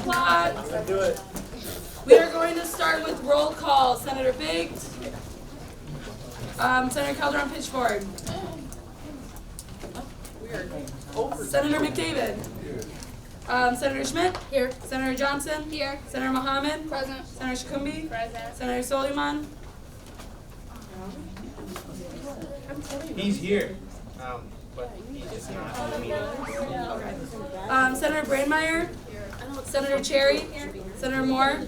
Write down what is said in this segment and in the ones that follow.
o'clock. Let's do it. We are going to start with roll call. Senator Biggs. Senator Calderon Pitchford. Senator McDavid. Senator Schmidt. Here. Senator Johnson. Here. Senator Mohammed. Present. Senator Shakumbi. Present. Senator Soliman. He's here. But he's just not in the meeting. Okay. Senator Brandmeier. Senator Cherry. Senator Moore.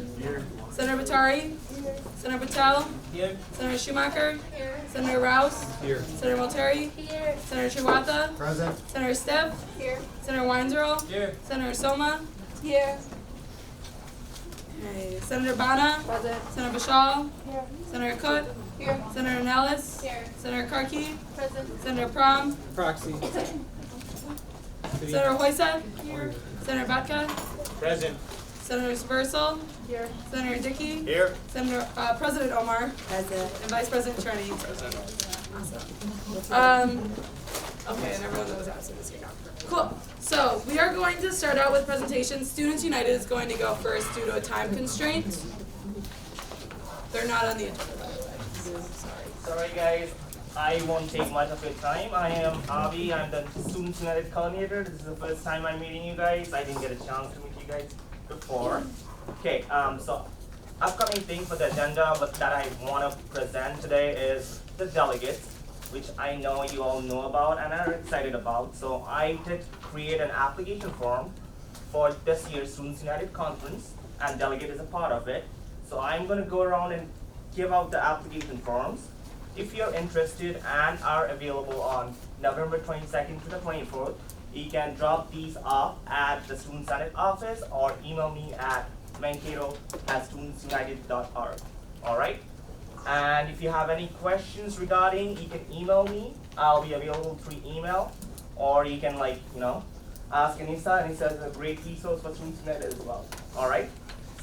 Senator Batari. Senator Patel. Here. Senator Schumacher. Here. Senator Rouse. Here. Senator Multeri. Here. Senator Chihuahua. Present. Senator Stiff. Here. Senator Weinzierl. Here. Senator Soma. Here. Okay. Senator Bana. Present. Senator Bashal. Here. Senator Cook. Here. Senator Nellis. Here. Senator Karki. Present. Senator Prom. Proxy. Senator Hoysa. Senator Batka. Present. Senator Spursel. Here. Senator Dickey. Here. Senator President Omar. Present. And Vice President Cherney. Awesome. Okay, and everyone that was absent is here now. Cool. So we are going to start out with presentations. Students United is going to go first due to a time constraint. They're not on the agenda, by the way. Sorry guys, I won't take much of your time. I am Avi, I'm the Students United coordinator. This is the first time I'm meeting you guys. I didn't get a chance to meet you guys before. Okay, so upcoming thing for the agenda but that I want to present today is the delegates, which I know you all know about and are excited about. So I did create an application form for this year's Students United Conference, and delegate is a part of it. So I'm going to go around and give out the application forms. If you're interested and are available on November 22nd to the 24th, you can drop these off at the Student Senate office or email me at mankato@studentsunited.org. All right? And if you have any questions regarding, you can email me. I'll be available through email, or you can ask Anissa. Anissa is a great resource for Students United as well. All right?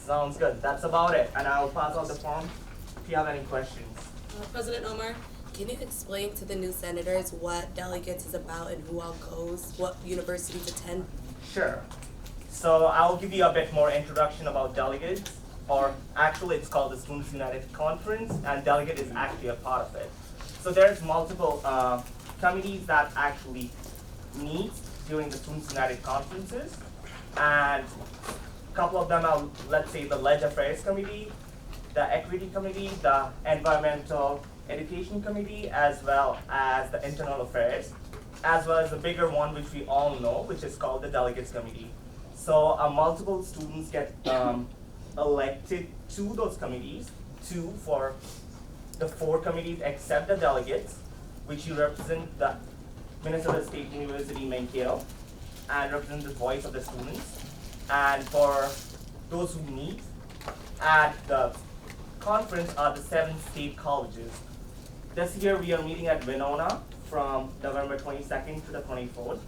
Sounds good. That's about it. And I'll pass out the form if you have any questions. President Omar. Can you explain to the new senators what delegates is about and who all goes, what universities attend? Sure. So I'll give you a bit more introduction about delegates, or actually it's called the Students United Conference, and delegate is actually a part of it. So there's multiple committees that actually meet during the Students United conferences, and a couple of them are, let's say, the Ledge Affairs Committee, the Equity Committee, the Environmental Education Committee, as well as the Internal Affairs, as well as the bigger one which we all know, which is called the Delegates Committee. So multiple students get elected to those committees, 2 for the 4 committees except the delegates, which you represent the Minnesota State University Mankato and represent the voice of the students. And for those who meet at the conference are the 7 state colleges. This year we are meeting at Winona from November 22nd to the 24th.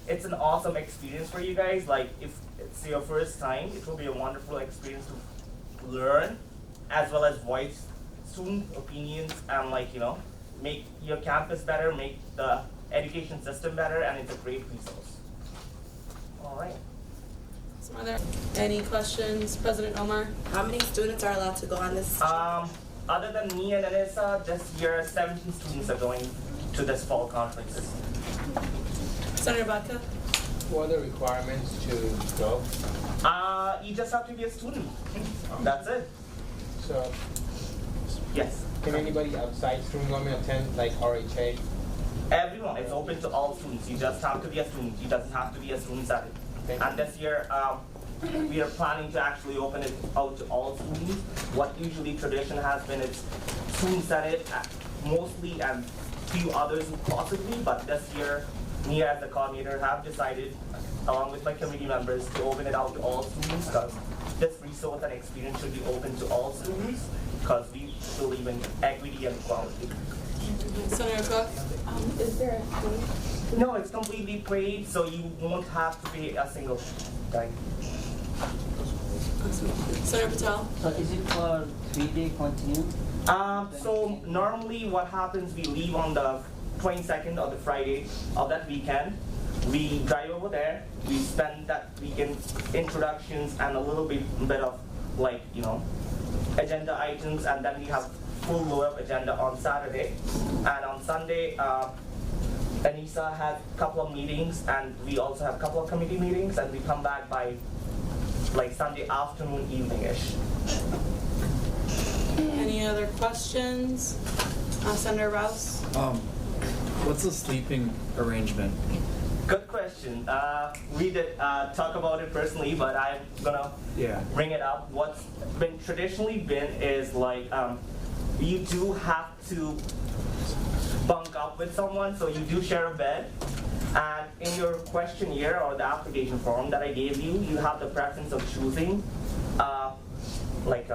It's an awesome experience for you guys. Like, if it's your first time, it will be a wonderful experience to learn as well as voice student opinions and make your campus better, make the education system better, and it's a great resource. All right. Some other any questions, President Omar? How many students are allowed to go on this? Other than me and Anissa, this year 17 students are going to this fall conference. Senator Batka? What are the requirements to go? You just have to be a student. That's it. So, Yes. can anybody outside student government attend, like RHA? Everyone, it's open to all students. You just have to be a student. You doesn't have to be a student at it. Okay. And this year, we are planning to actually open it out to all students. What usually tradition has been is students at it mostly, and few others possibly, but this year, me as the coordinator have decided, along with my committee members, to open it out to all students, because this resource and experience should be open to all students, because we believe in equity and equality. Senator Cook? Is there a fee? No, it's completely paid, so you won't have to pay a single dime. Senator Patel? So is it for 3-day continuous? So normally what happens, we leave on the 22nd of the Friday of that weekend. we drive over there, we spend that week in introductions and a little bit of like, agenda items, and then we have full load-up agenda on Saturday. And on Sunday, Anissa has a couple of meetings, and we also have a couple of committee meetings, and we come back by like Sunday afternoon, evening-ish. Any other questions? Senator Rouse? What's the sleeping arrangement? Good question. We did talk about it personally, but I'm gonna bring it up. What's been traditionally been is like you do have to bunk up with someone, so you do share a bed. And in your questionnaire or the application form that I gave you, you have the preference of choosing like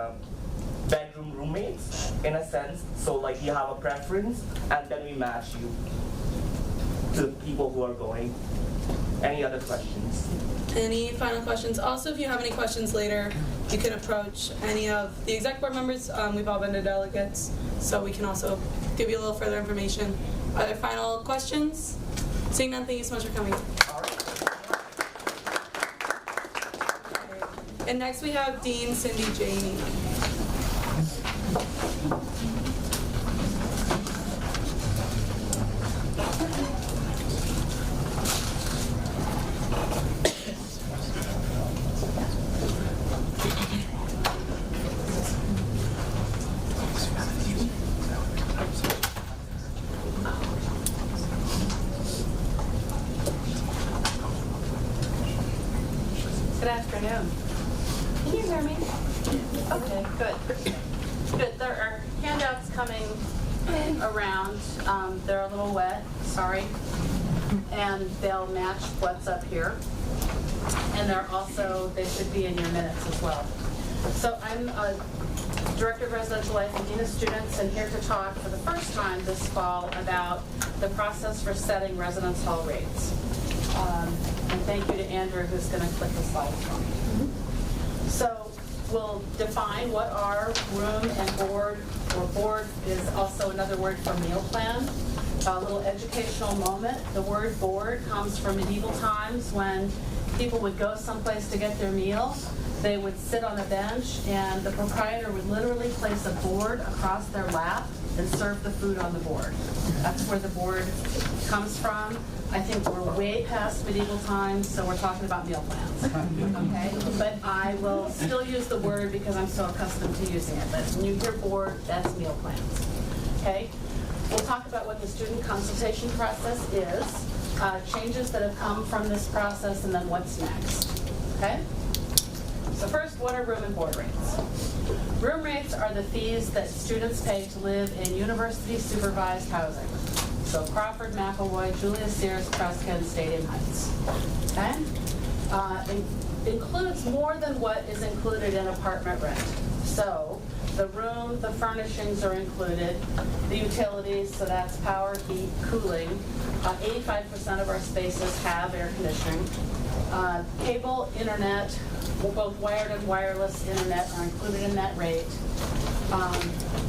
bedroom roommates in a sense. So like you have a preference, and then we match you to people who are going. Any other questions? Any final questions? Also, if you have any questions later, you can approach any of the exec board members. We've all been to delegates, so we can also give you a little further information. Are there final questions? Seeing none, thank you so much for coming. All right. And next we have Dean Cindy Janey. Good afternoon. Can you hear me? Okay, good. Good. There are handouts coming around. They're a little wet, sorry. And they'll match what's up here. And they should be in your minutes as well. So I'm Director of Residential Life and Dean of Students, and here to talk for the first time this fall about the process for setting residence hall rates. And thank you to Andrew, who's going to click the slides for me. So we'll define what are room and board, or board is also another word for meal plan. A little educational moment. The word board comes from medieval times when people would go someplace to get their meal. They would sit on a bench, and the proprietor would literally place a board across their lap and serve the food on the board. That's where the board comes from. I think we're way past medieval times, so we're talking about meal plans. Okay? But I will still use the word because I'm so accustomed to using it. But when you hear board, that's meal plans. Okay? We'll talk about what the student consultation process is, changes that have come from this process, and then what's next. Okay? So first, what are room and board rates? Room rates are the fees that students pay to live in university-supervised housing. So Crawford, McElroy, Julius Sears, Prescott, Stadium Heights. Okay? Includes more than what is included in apartment rent. So the room, the furnishings are included, the utilities, so that's power, heat, cooling. 85% of our spaces have air conditioning. Cable, internet, both wired and wireless internet are included in that rate.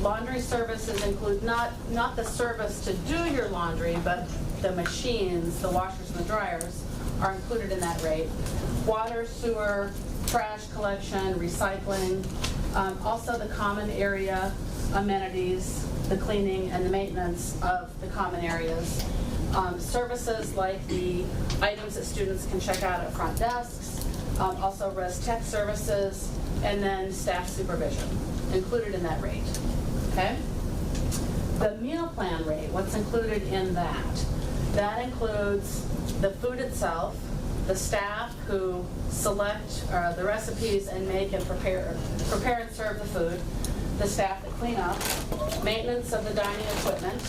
Laundry services include not the service to do your laundry, but the machines, the washers and the dryers, are included in that rate. Water, sewer, trash collection, recycling, also the common area amenities, the cleaning and the maintenance of the common areas. Services like the items that students can check out at front desks, also res tech services, and then staff supervision included in that rate. Okay? The meal plan rate, what's included in that? That includes the food itself, the staff who select the recipes and make and prepare and serve the food, the staff that clean up, maintenance of the dining equipment,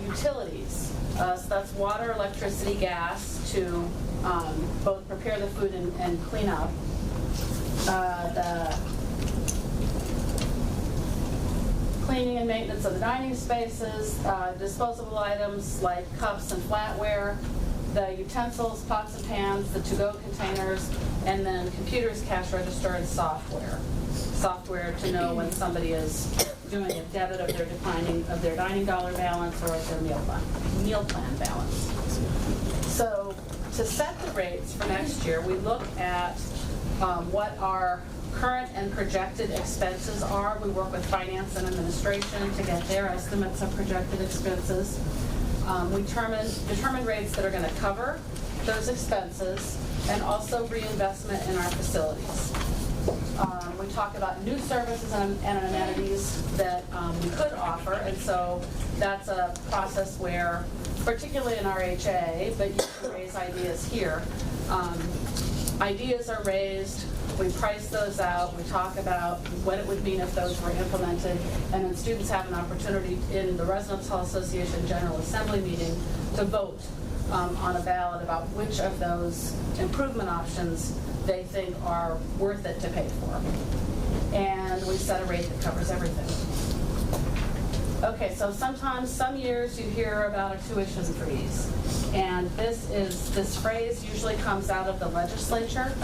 utilities. So that's water, electricity, gas to both prepare the food and clean up. The cleaning and maintenance of the dining spaces, disposable items like cups and flatware, the utensils, pots and pans, the to-go containers, and then computers, cash register, and software. Software to know when somebody is doing a debit of their dining dollar balance or of their meal plan balance. So to set the rates for next year, we look at what our current and projected expenses are. We work with finance and administration to get their estimates of projected expenses. We determine rates that are going to cover those expenses and also reinvestment in our facilities. We talk about new services and amenities that we could offer, and so that's a process where, particularly in RHA, but you can raise ideas here. Ideas are raised, we price those out, we talk about what it would mean if those were implemented, and then students have an opportunity in the Residence Hall Association General Assembly meeting to vote on a ballot about which of those improvement options they think are worth it to pay for. And we set a rate that covers everything. Okay, so sometimes, some years you hear about a tuition freeze. And this phrase usually comes out of the legislature.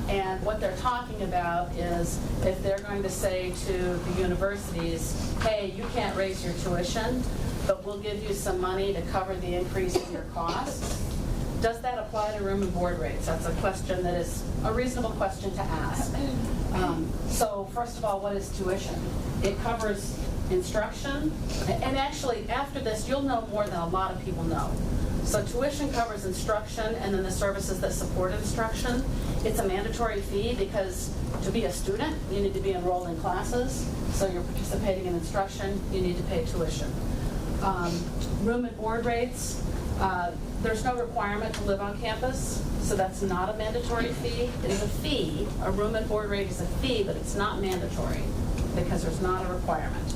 And what they're talking about is if they're going to say to the universities, hey, you can't raise your tuition, but we'll give you some money to cover the increase in your costs. Does that apply to room and board rates? That's a question that is a reasonable question to ask. So first of all, what is tuition? It covers instruction, and actually after this you'll know more than a lot of people know. So tuition covers instruction and then the services that support instruction. It's a mandatory fee because to be a student you need to be enrolled in classes, so you're participating in instruction, you need to pay tuition. Room and board rates, there's no requirement to live on campus, so that's not a mandatory fee. It is a fee. A room and board rate is a fee, but it's not mandatory because there's not a requirement.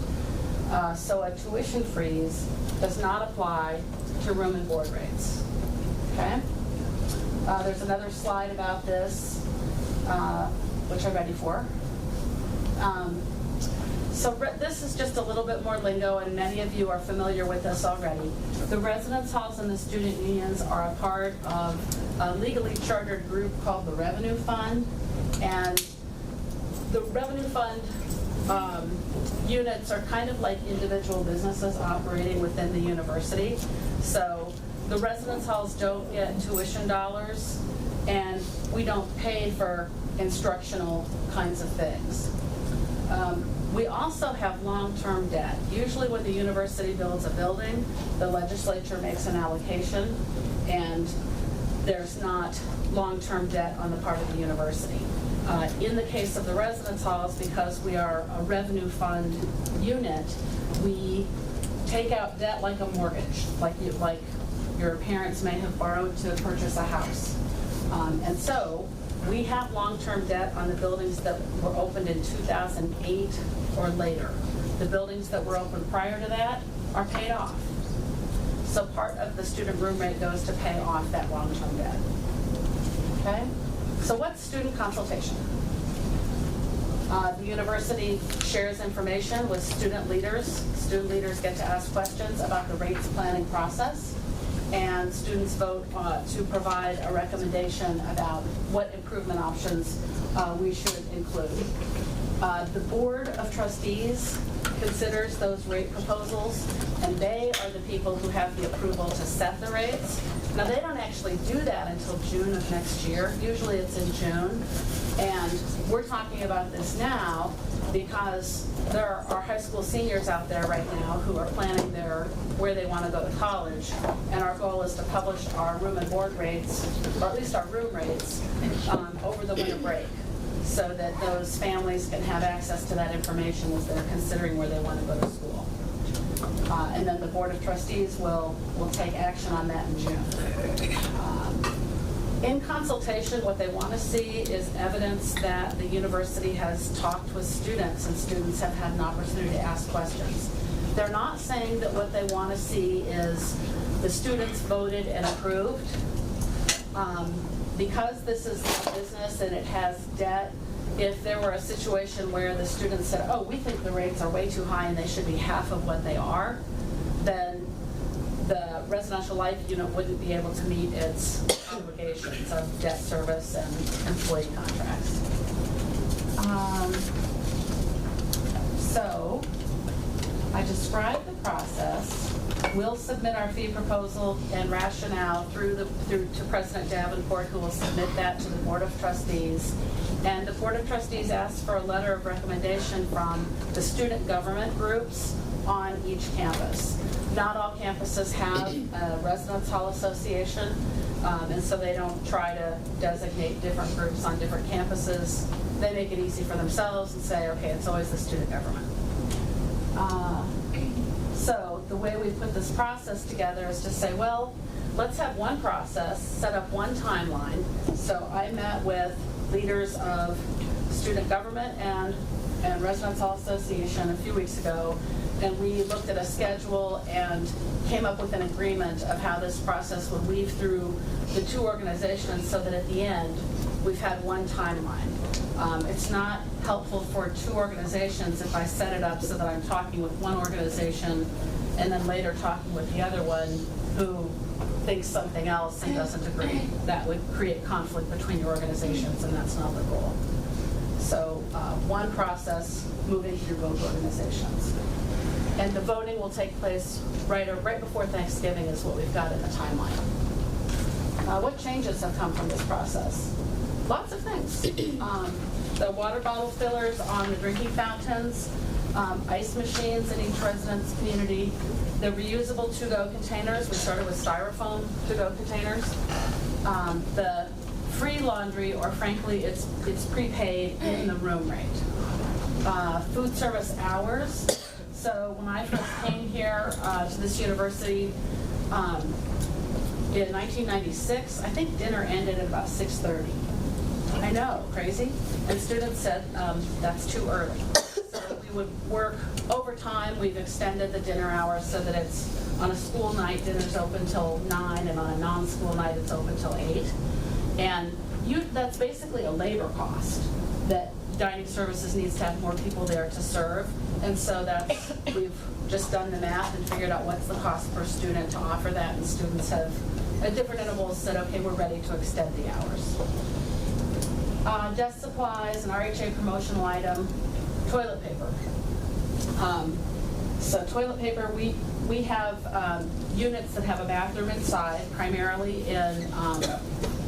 So a tuition freeze does not apply to room and board rates. Okay? There's another slide about this, which I'm ready for. So this is just a little bit more lingo, and many of you are familiar with this already. The residence halls and the student unions are a part of a legally chartered group called the Revenue Fund, and the Revenue Fund units are kind of like individual businesses operating within the university. So the residence halls don't get tuition dollars, and we don't pay for instructional kinds of things. We also have long-term debt. Usually when the university builds a building, the legislature makes an allocation, and there's not long-term debt on the part of the university. In the case of the residence halls, because we are a revenue fund unit, we take out debt like a mortgage, like your parents may have borrowed to purchase a house. And so we have long-term debt on the buildings that were opened in 2008 or later. The buildings that were opened prior to that are paid off. So part of the student room rate goes to pay off that long-term debt. Okay? So what's student consultation? The university shares information with student leaders. Student leaders get to ask questions about the rates planning process, and students vote to provide a recommendation about what improvement options we should include. The Board of Trustees considers those rate proposals, and they are the people who have the approval to set the rates. Now, they don't actually do that until June of next year. Usually it's in June, and we're talking about this now because there are high school seniors out there right now who are planning where they want to go to college, and our goal is to publish our room and board rates, or at least our room rates, over the winter break, so that those families can have access to that information as they're considering where they want to go to school. And then the Board of Trustees will take action on that in June. In consultation, what they want to see is evidence that the university has talked with students and students have had an opportunity to ask questions. They're not saying that what they want to see is the students voted and approved. Because this is a business and it has debt, if there were a situation where the students said, oh, we think the rates are way too high and they should be half of what they are, then the residential life unit wouldn't be able to meet its obligations of debt service and employee contracts. So I described the process. We'll submit our fee proposal and rationale through to President Davenport, who will submit that to the Board of Trustees. And the Board of Trustees asks for a letter of recommendation from the student government groups on each campus. Not all campuses have a residence hall association, and so they don't try to designate different groups on different campuses. They make it easy for themselves and say, okay, it's always the student government. So the way we put this process together is to say, well, let's have one process, set up one timeline. So I met with leaders of student government and Residence Hall Association a few weeks ago, and we looked at a schedule and came up with an agreement of how this process would weave through the two organizations so that at the end, we've had one timeline. It's not helpful for two organizations if I set it up so that I'm talking with one organization and then later talking with the other one who thinks something else and doesn't agree. That would create conflict between your organizations, and that's not the goal. So one process moving through both organizations. And the voting will take place right before Thanksgiving is what we've got in the timeline. What changes have come from this process? Lots of things. The water bottle fillers on the drinking fountains, ice machines in each residence community, the reusable to-go containers. We started with styrofoam to-go containers. The free laundry, or frankly, it's prepaid in the room rate. Food service hours. So when I first came here to this university in 1996, I think dinner ended at about 6:30. I know, crazy. And students said that's too early. So we would work overtime. We've extended the dinner hours so that it's on a school night, dinner's open till 9, and on a non-school night, it's open till 8. And that's basically a labor cost that dining services needs to have more people there to serve. And so we've just done the math and figured out what's the cost per student to offer that, and students have, at different intervals, said, okay, we're ready to extend the hours. Desk supplies, an RHA promotional item, toilet paper. So toilet paper, we have units that have a bathroom inside, primarily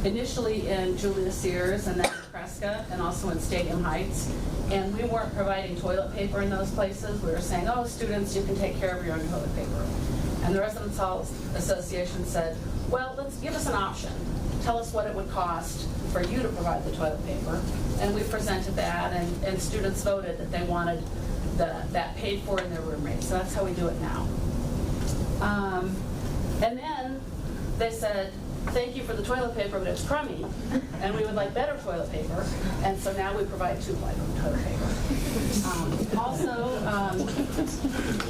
initially in Julia Sears and then in Cresca and also in Stadium Heights. And we weren't providing toilet paper in those places. We were saying, oh, students, you can take care of your own toilet paper. And the Residence Hall Association said, well, let's give us an option. Tell us what it would cost for you to provide the toilet paper. And we presented that, and students voted that they wanted that paid for in their room rate. So that's how we do it now. And then they said, thank you for the toilet paper, but it's crummy, and we would like better toilet paper. And so now we provide 2 ply toilet paper.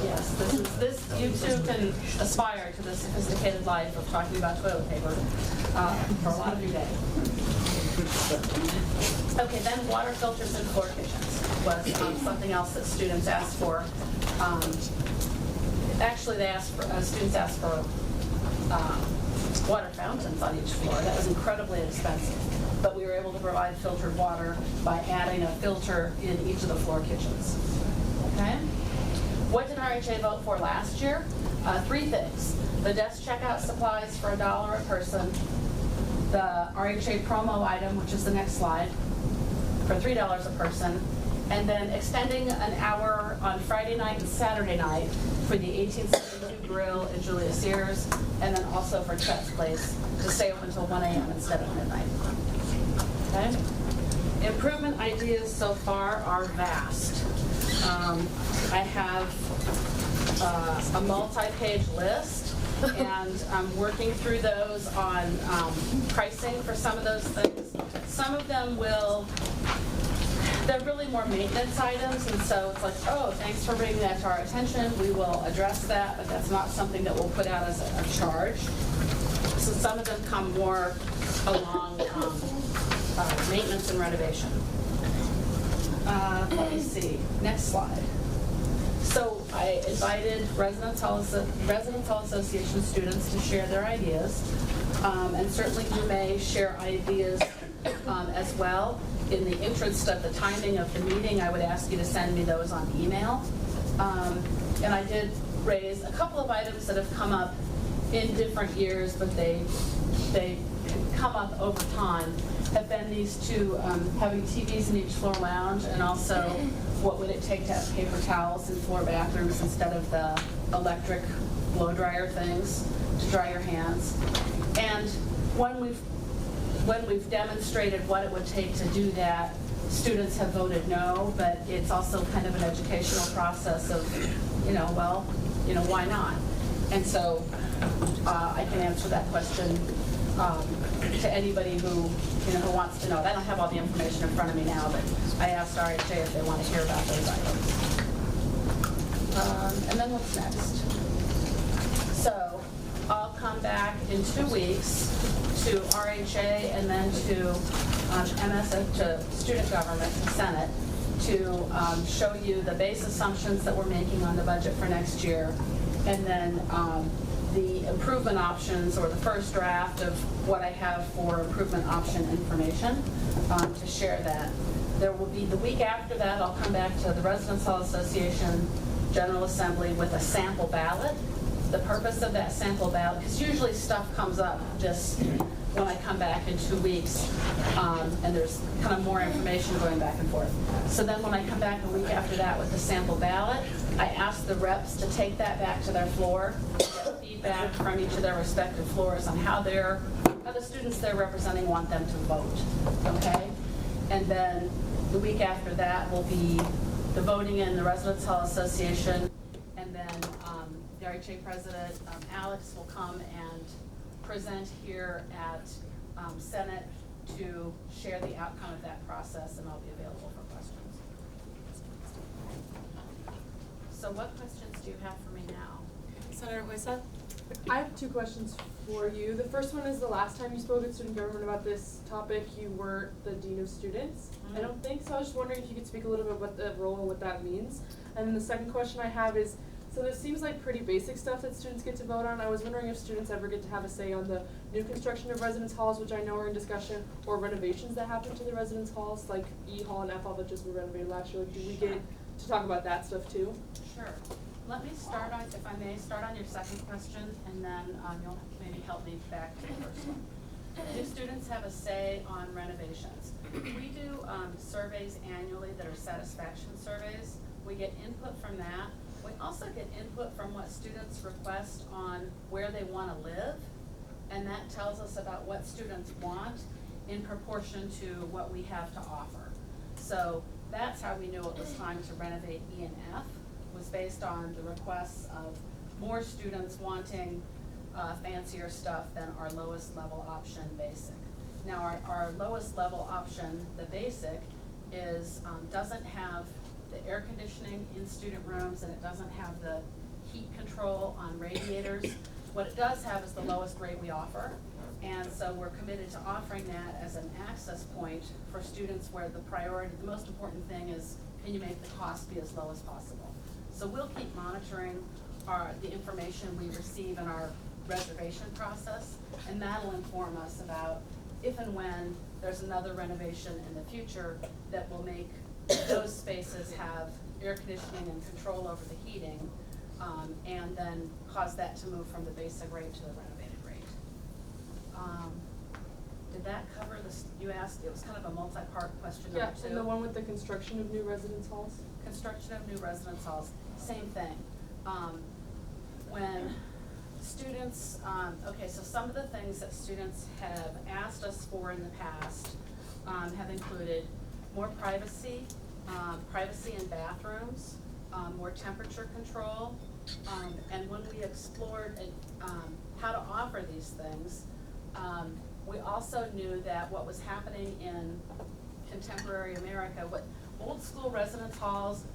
Yes, you too can aspire to the sophisticated life of talking about toilet paper for a lot of your day. Okay, then water filters in floor kitchens was something else that students asked for. Actually, students asked for water fountains on each floor. That was incredibly expensive, but we were able to provide filtered water by adding a filter in each of the floor kitchens. Okay? What did RHA vote for last year? 3 things. The desk checkout supplies for $1 a person, the RHA promo item, which is the next slide, for $3 a person, and then extending an hour on Friday night and Saturday night for the 1872 Grill in Julia Sears, and then also for Chet's Place to stay open until 1 a.m. instead of midnight. Okay? Improvement ideas so far are vast. I have a multi-page list, and I'm working through those on pricing for some of those things. Some of them they're really more maintenance items, and so it's like, oh, thanks for bringing that to our attention. We will address that, but that's not something that we'll put out as a charge. So some of them come more along maintenance and renovation. Let me see, next slide. So I invited Residence Hall Association students to share their ideas, and certainly you may share ideas as well. In the interest of the timing of the meeting, I would ask you to send me those on email. And I did raise a couple of items that have come up in different years, but they come up over time, have been these two, having TVs in each floor lounge, and also what would it take to have paper towels in floor bathrooms instead of the electric blow dryer things to dry your hands. And when we've demonstrated what it would take to do that, students have voted no, but it's also kind of an educational process of, why not? And so I can answer that question to anybody who wants to know. I don't have all the information in front of me now, but I asked RHA if they want to hear about those items. And then what's next? So I'll come back in 2 weeks to RHA and then to to Student Government, the Senate, to show you the base assumptions that we're making on the budget for next year, and then the improvement options, or the first draft of what I have for improvement option information, to share that. There will be, the week after that, I'll come back to the Residence Hall Association General Assembly with a sample ballot. The purpose of that sample ballot, because usually stuff comes up just when I come back in 2 weeks, and there's kind of more information going back and forth. So then when I come back a week after that with the sample ballot, I ask the reps to take that back to their floor, get feedback from each of their respective floors on how the students they're representing want them to vote, okay? And then the week after that will be the voting in the Residence Hall Association, and then the RHA President, Alex, will come and present here at Senate to share the outcome of that process, and I'll be available for questions. So what questions do you have for me now? Senator Huesa? I have 2 questions for you. The first one is, the last time you spoke at student government about this topic, you weren't the dean of students. I don't think so. I was just wondering if you could speak a little bit about the role and what that means. And then the second question I have is, so this seems like pretty basic stuff that students get to vote on. I was wondering if students ever get to have a say on the new construction of residence halls, which I know are in discussion, or renovations that happen to the residence halls, like E Hall and F Hall that just were renovated last year. Like, do we get to talk about that stuff too? Sure. Let me start on, if I may, start on your second question, and then you'll maybe help me back to the first one. Do students have a say on renovations? We do surveys annually that are satisfaction surveys. We get input from that. We also get input from what students request on where they want to live, and that tells us about what students want in proportion to what we have to offer. So that's how we knew it was time to renovate E and F, was based on the requests of more students wanting fancier stuff than our lowest level option, basic. Now our lowest level option, the basic, is doesn't have the air conditioning in student rooms, and it doesn't have the heat control on radiators. What it does have is the lowest rate we offer, and so we're committed to offering that as an access point for students where the priority, the most important thing is, can you make the cost be as low as possible? So we'll keep monitoring the information we receive in our reservation process, and that'll inform us about if and when there's another renovation in the future that will make those spaces have air conditioning and control over the heating, and then cause that to move from the basic rate to the renovated rate. Did that cover this? You asked, it was kind of a multi-part question. Yeah, number 2. and the one with the construction of new residence halls? Construction of new residence halls, same thing. When students, okay, so some of the things that students have asked us for in the past have included more privacy, privacy in bathrooms, more temperature control, and when we explored how to offer these things, we also knew that what was happening in contemporary America, what old school residence halls,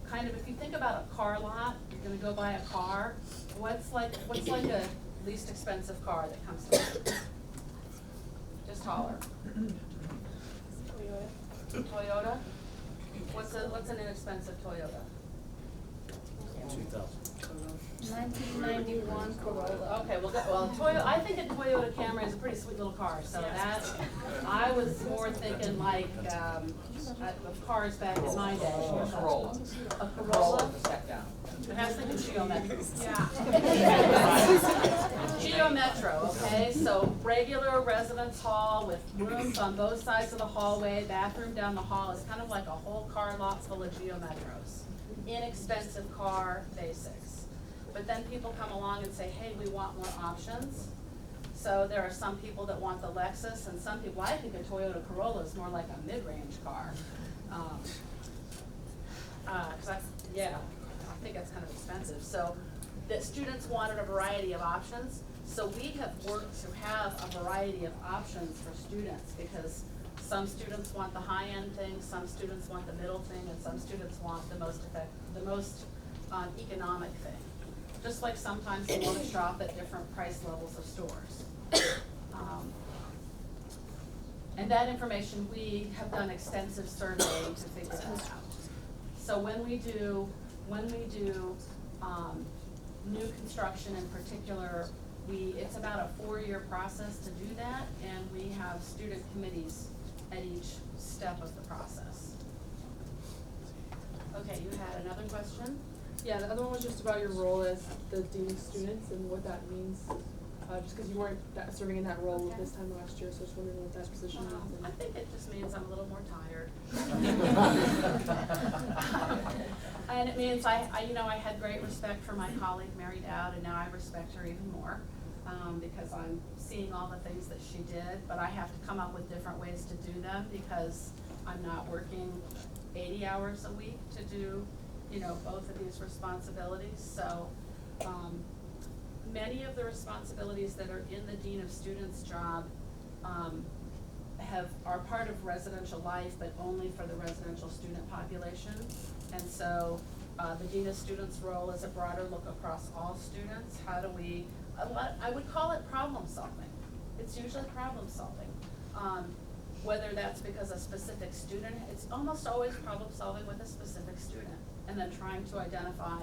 kind of, if you think about a car lot, you're gonna go buy a car, what's like a least expensive car that comes to mind? Just holler. Toyota? What's an inexpensive Toyota? 2,000. 1991 Corolla. Okay, well, Toyota. I think a Toyota Camry is a pretty sweet little car. So that I was more thinking like of cars back in my day. A Corolla. A Corolla. I was thinking Geo Metro. Yeah. Geo Metro. Okay, so regular residence hall with rooms on both sides of the hallway, bathroom down the hall. It's kind of like a whole car lot full of Geo Metros. Inexpensive car, basics. But then people come along and say, hey, we want more options. So there are some people that want the Lexus, and some people, I think a Toyota Corolla is more like a mid-range car. I think that's kind of expensive. So the students wanted a variety of options. So we have worked to have a variety of options for students because some students want the high-end thing, some students want the middle thing, and some students want the most economic thing. Just like sometimes they want to shop at different price levels of stores. And that information, we have done extensive surveying to figure that out. So when we do new construction in particular, it's about a 4-year process to do that, and we have student committees at each step of the process. Okay, you had another question? Yeah, the other one was just about your role as the dean of students and what that means. Just because you weren't serving in that role this time last year, so I was wondering what that position means. I think it just means I'm a little more tired. And it means I had great respect for my colleague Mary Dowd, and now I respect her even more because I'm seeing all the things that she did, but I have to come up with different ways to do them because I'm not working 80 hours a week to do, both of these responsibilities. So many of the responsibilities that are in the Dean of Students job are part of residential life, but only for the residential student population. And so the Dean of Students role is a broader look across all students. How do we, I would call it problem solving. It's usually problem solving. Whether that's because a specific student, it's almost always problem solving with a specific student, and then trying to identify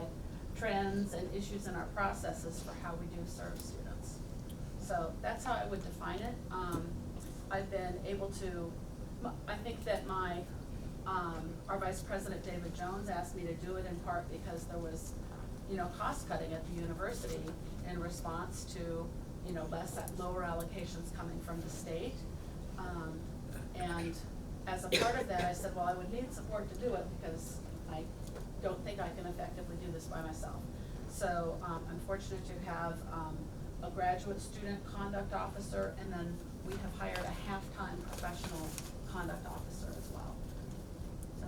trends and issues in our processes for how we do serve students. So that's how I would define it. I've been able to, I think that our Vice President David Jones asked me to do it in part because there was, cost cutting at the university in response to, lower allocations coming from the state. And as a part of that, I said, well, I would need support to do it because I don't think I can effectively do this by myself. So I'm fortunate to have a graduate student conduct officer, and then we have hired a half-time professional conduct officer as well. So.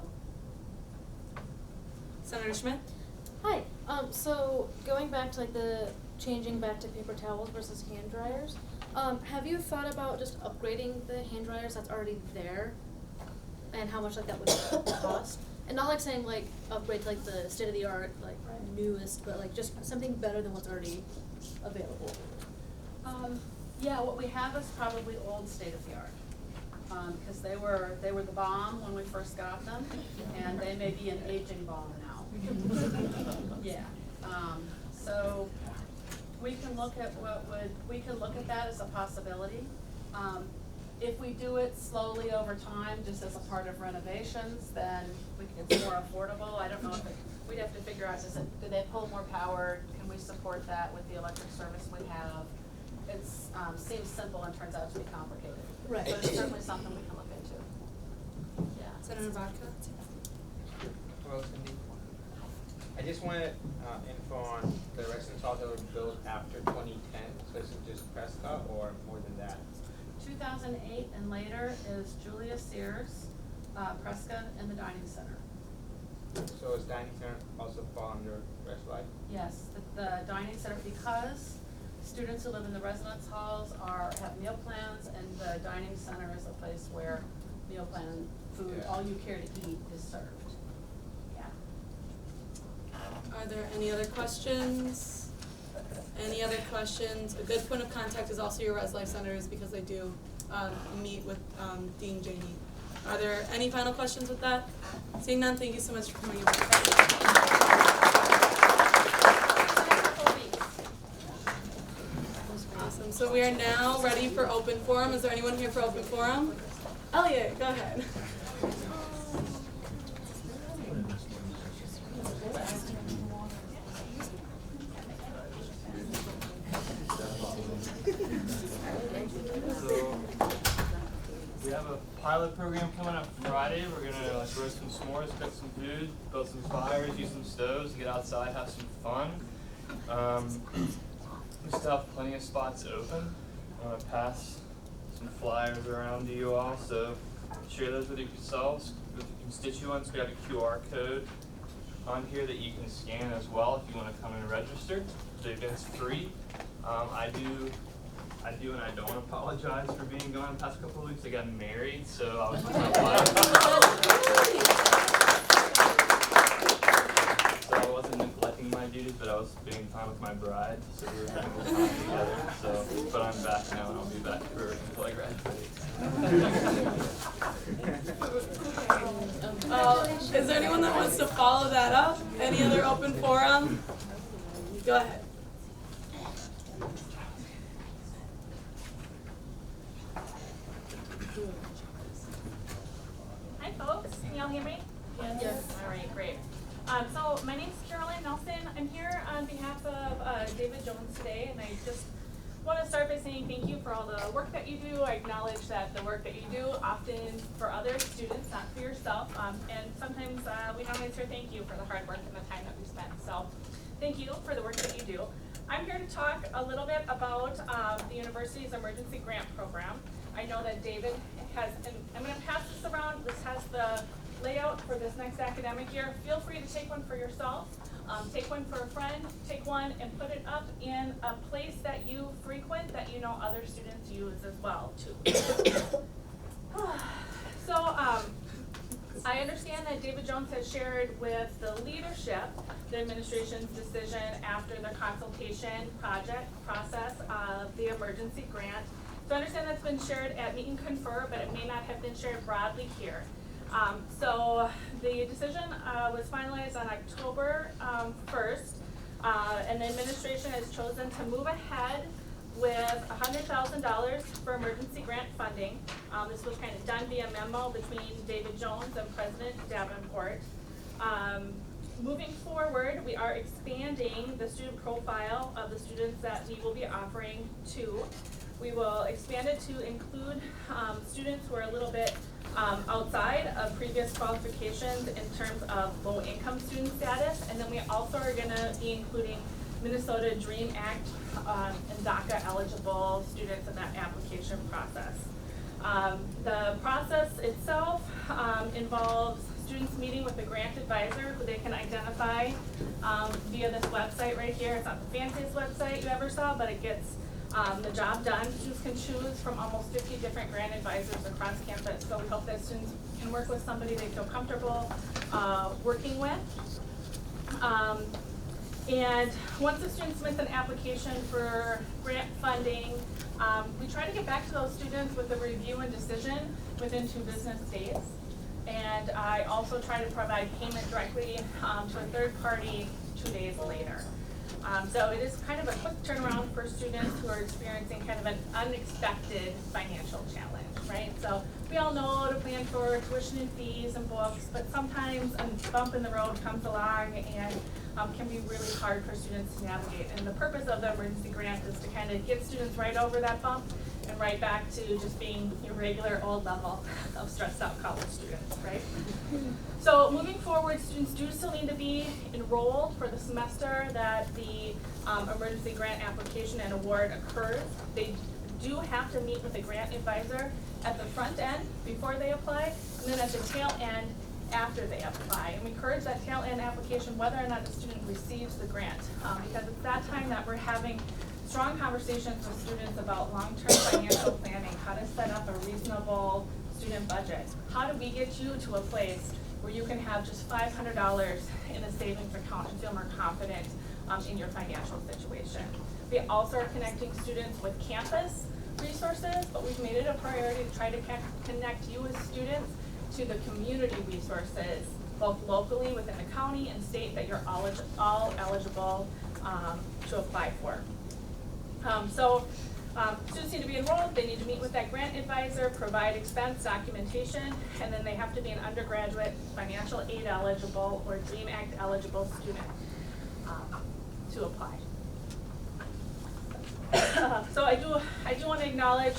Senator Schmidt? Hi. So going back to the changing back to paper towels versus hand dryers, have you thought about just upgrading the hand dryers that's already there, and how much that would cost? And not saying upgrade to the state of the art, newest, but just something better than what's already available. Yeah, what we have is probably old state of the art, because they were the bomb when we first got them, and they may be an aging bomb now. Yeah. So we can look at that as a possibility. If we do it slowly over time, just as a part of renovations, then it's more affordable. I don't know if we'd have to figure out, do they pull more power? Can we support that with the electric service we have? It seems simple and turns out to be complicated. Right. But it's certainly something we can look into. Yeah. Senator Vodka? Hello, Cindy. I just wanted info on the residence halls that were built after 2010, so is it just Prescott or more than that? 2008 and later is Julia Sears, Prescott, and the Dining Center. So is Dining Center also fall under Res Life? Yes, the Dining Center, because students who live in the residence halls have meal plans, and the Dining Center is a place where meal plan food, all you care to eat, is served. Yeah. Are there any other questions? Any other questions? A good point of contact is also your Res Life Centers because they do meet with Dean Janey. Are there any final questions with that? Seeing none, thank you so much for coming in. So we are now ready for open forum. Is there anyone here for open forum? Elliot, go ahead. So we have a pilot program coming up Friday. We're gonna roast some s'mores, cook some food, build some fires, use some stoves, get outside, have some fun. We still have plenty of spots open. I'm gonna pass some flyers around to you all, so share those with yourselves, with your constituents. We have a QR code on here that you can scan as well if you want to come and register. The event's free. I do and I don't apologize for being gone the past couple of weeks. I got married, so I was with my wife. So I wasn't neglecting my duties, but I was spending time with my bride, so we were having a little time together. So, but I'm back now, and I'll be back for until I graduate. Is there anyone that wants to follow that up? Any other open forum? Go ahead. Hi folks, can y'all hear me? Yes. All right, great. So my name's Caroline Nelson. I'm here on behalf of David Jones today, and I just want to start by saying thank you for all the work that you do. I acknowledge that the work that you do often for other students, not for yourself, and sometimes we don't answer thank you for the hard work and the time that we spend. So thank you for the work that you do. I'm here to talk a little bit about the university's emergency grant program. I know that David has, and I'm going to pass this around. This has the layout for this next academic year. Feel free to take one for yourself, take one for a friend, take one and put it up in a place that you frequent that you know other students use as well too. So I understand that David Jones has shared with the leadership the administration's decision after the consultation process of the emergency grant. So I understand that's been shared at Meet and Confer, but it may not have been shared broadly here. So the decision was finalized on October 1st, and the administration has chosen to move ahead with $100,000 for emergency grant funding. This was kind of done via memo between David Jones and President Davenport. Moving forward, we are expanding the student profile of the students that we will be offering to. We will expand it to include students who are a little bit outside of previous qualifications in terms of low-income student status, and then we also are going to be including Minnesota DREAM Act and DACA eligible students in that application process. The process itself involves students meeting with a grant advisor who they can identify via this website right here. It's not the fanciest website you ever saw, but it gets the job done. Students can choose from almost 50 different grant advisors across campus, so we hope that students can work with somebody they feel comfortable working with. And once the student submits an application for grant funding, we try to get back to those students with a review and decision within 2 business days. And I also try to provide payment directly to a third party 2 days later. So it is kind of a quick turnaround for students who are experiencing kind of an unexpected financial challenge, right? So we all know to plan for tuition and fees and books, but sometimes a bump in the road comes along and can be really hard for students to navigate. And the purpose of the emergency grant is to kind of get students right over that bump and right back to just being your regular old level of stressed out college students, right? So moving forward, students do still need to be enrolled for the semester that the emergency grant application and award occurs. They do have to meet with a grant advisor at the front end before they apply, and then at the tail end after they apply. And we encourage that tail end application whether or not the student receives the grant, because it's that time that we're having strong conversations with students about long-term financial planning, how to set up a reasonable student budget. How do we get you to a place where you can have just $500 in a savings account and feel more confident in your financial situation? We also are connecting students with campus resources, but we've made it a priority to try to connect you as students to the community resources, both locally within the county and state, that you're all eligible to apply for. So Students need to be enrolled, they need to meet with that grant advisor, provide expense documentation, and then they have to be an undergraduate, financial aid eligible, or DREAM Act eligible student to apply. So I do want to acknowledge,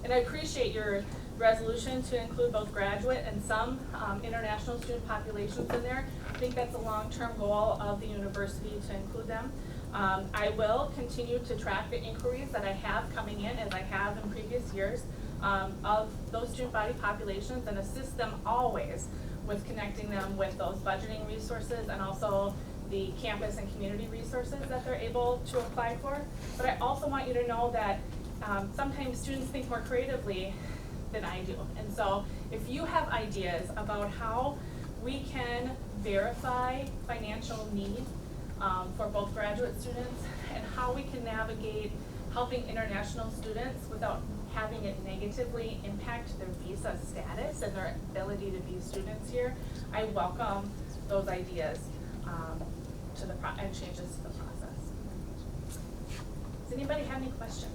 and I appreciate your resolution to include both graduate and some international student populations in there. I think that's a long-term goal of the university to include them. I will continue to track the inquiries that I have coming in, as I have in previous years, of those student body populations, and assist them always with connecting them with those budgeting resources and also the campus and community resources that they're able to apply for. But I also want you to know that sometimes students think more creatively than I do. And so if you have ideas about how we can verify financial need for both graduate students and how we can navigate helping international students without having it negatively impact their visa status and their ability to be students here, I welcome those ideas and changes to the process. Does anybody have any questions?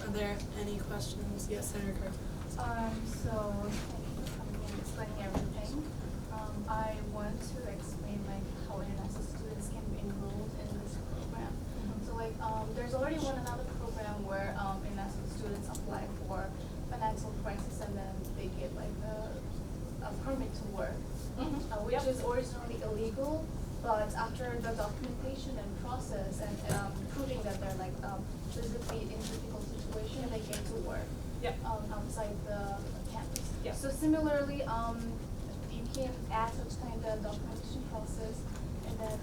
Are there any questions? Yes, Senator Carter. So thank you for coming and explaining everything. I want to explain like how international students can be enrolled in this program. So like there's already another program where international students apply for financial crisis and then they get like a permit to work, which is originally illegal. But after the documentation and process and proving that they're like physically in difficult situation, they get to work outside the campus. So similarly, you can add such kind of documentation process, and then